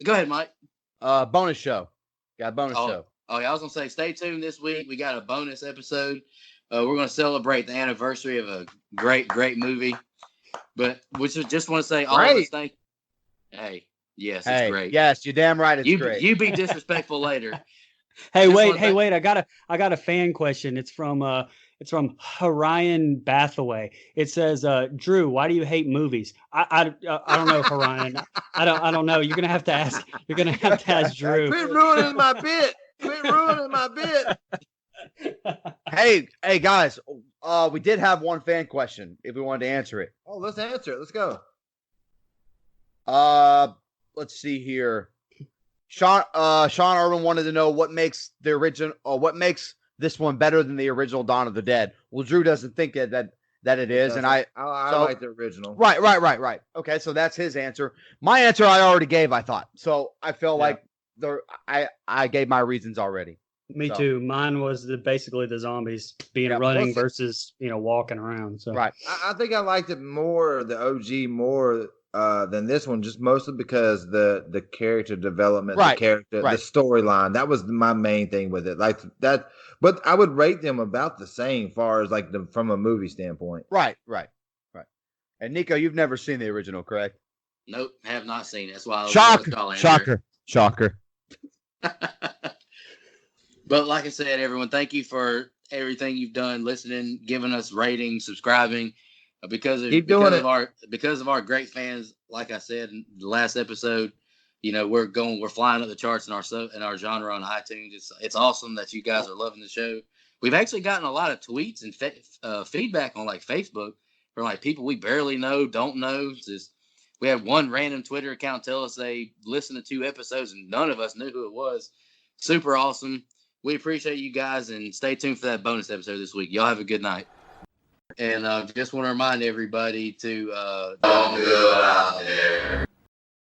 go ahead, Mike. Bonus show. Got a bonus show. Oh yeah, I was gonna say, stay tuned this week. We got a bonus episode. We're gonna celebrate the anniversary of a great movie. But we just want to say all of us thank. Hey, yes, it's great. Yes, you're damn right. It's great. You be disrespectful later. Hey, wait. I got a fan question. It's from Harian Bathaway. It says, Drew, why do you hate movies? I don't know, Harian. I don't know. You're gonna have to ask Drew. Quit ruining my bit. Hey guys, we did have one fan question if we wanted to answer it. Oh, let's answer it. Let's go. Let's see here. Sean Irwin wanted to know what makes this one better than the original Dawn of the Dead. Well, Drew doesn't think that it is, and I like the original. Right. Okay, so that's his answer. My answer I already gave, I thought. So I feel like I gave my reasons already. Me too. Mine was basically the zombies being running versus walking around. So right. I think I liked it more, the OG more than this one, just mostly because the character development, Right, the right. storyline. That was my main thing with it. Like that, but I would rate them about the same far as like from a movie standpoint. Right. And Nico, you've never seen the original, correct? Nope, have not seen it. That's why I was Shocker, calling shocker. But like I said, everyone, thank you for everything you've done, listening, giving us ratings, subscribing. Keep doing it. Because of our great fans, like I said in the last episode, we're flying up the charts in our genre on iTunes. It's awesome that you guys are loving the show. We've actually gotten a lot of tweets and feedback on like Facebook from like people we barely know, don't know. We had one random Twitter account tell us they listened to 2 episodes and none of us knew who it was. Super awesome. We appreciate you guys, and stay tuned for that bonus episode this week. Y'all have a good night. And just want to remind everybody to don't go out there.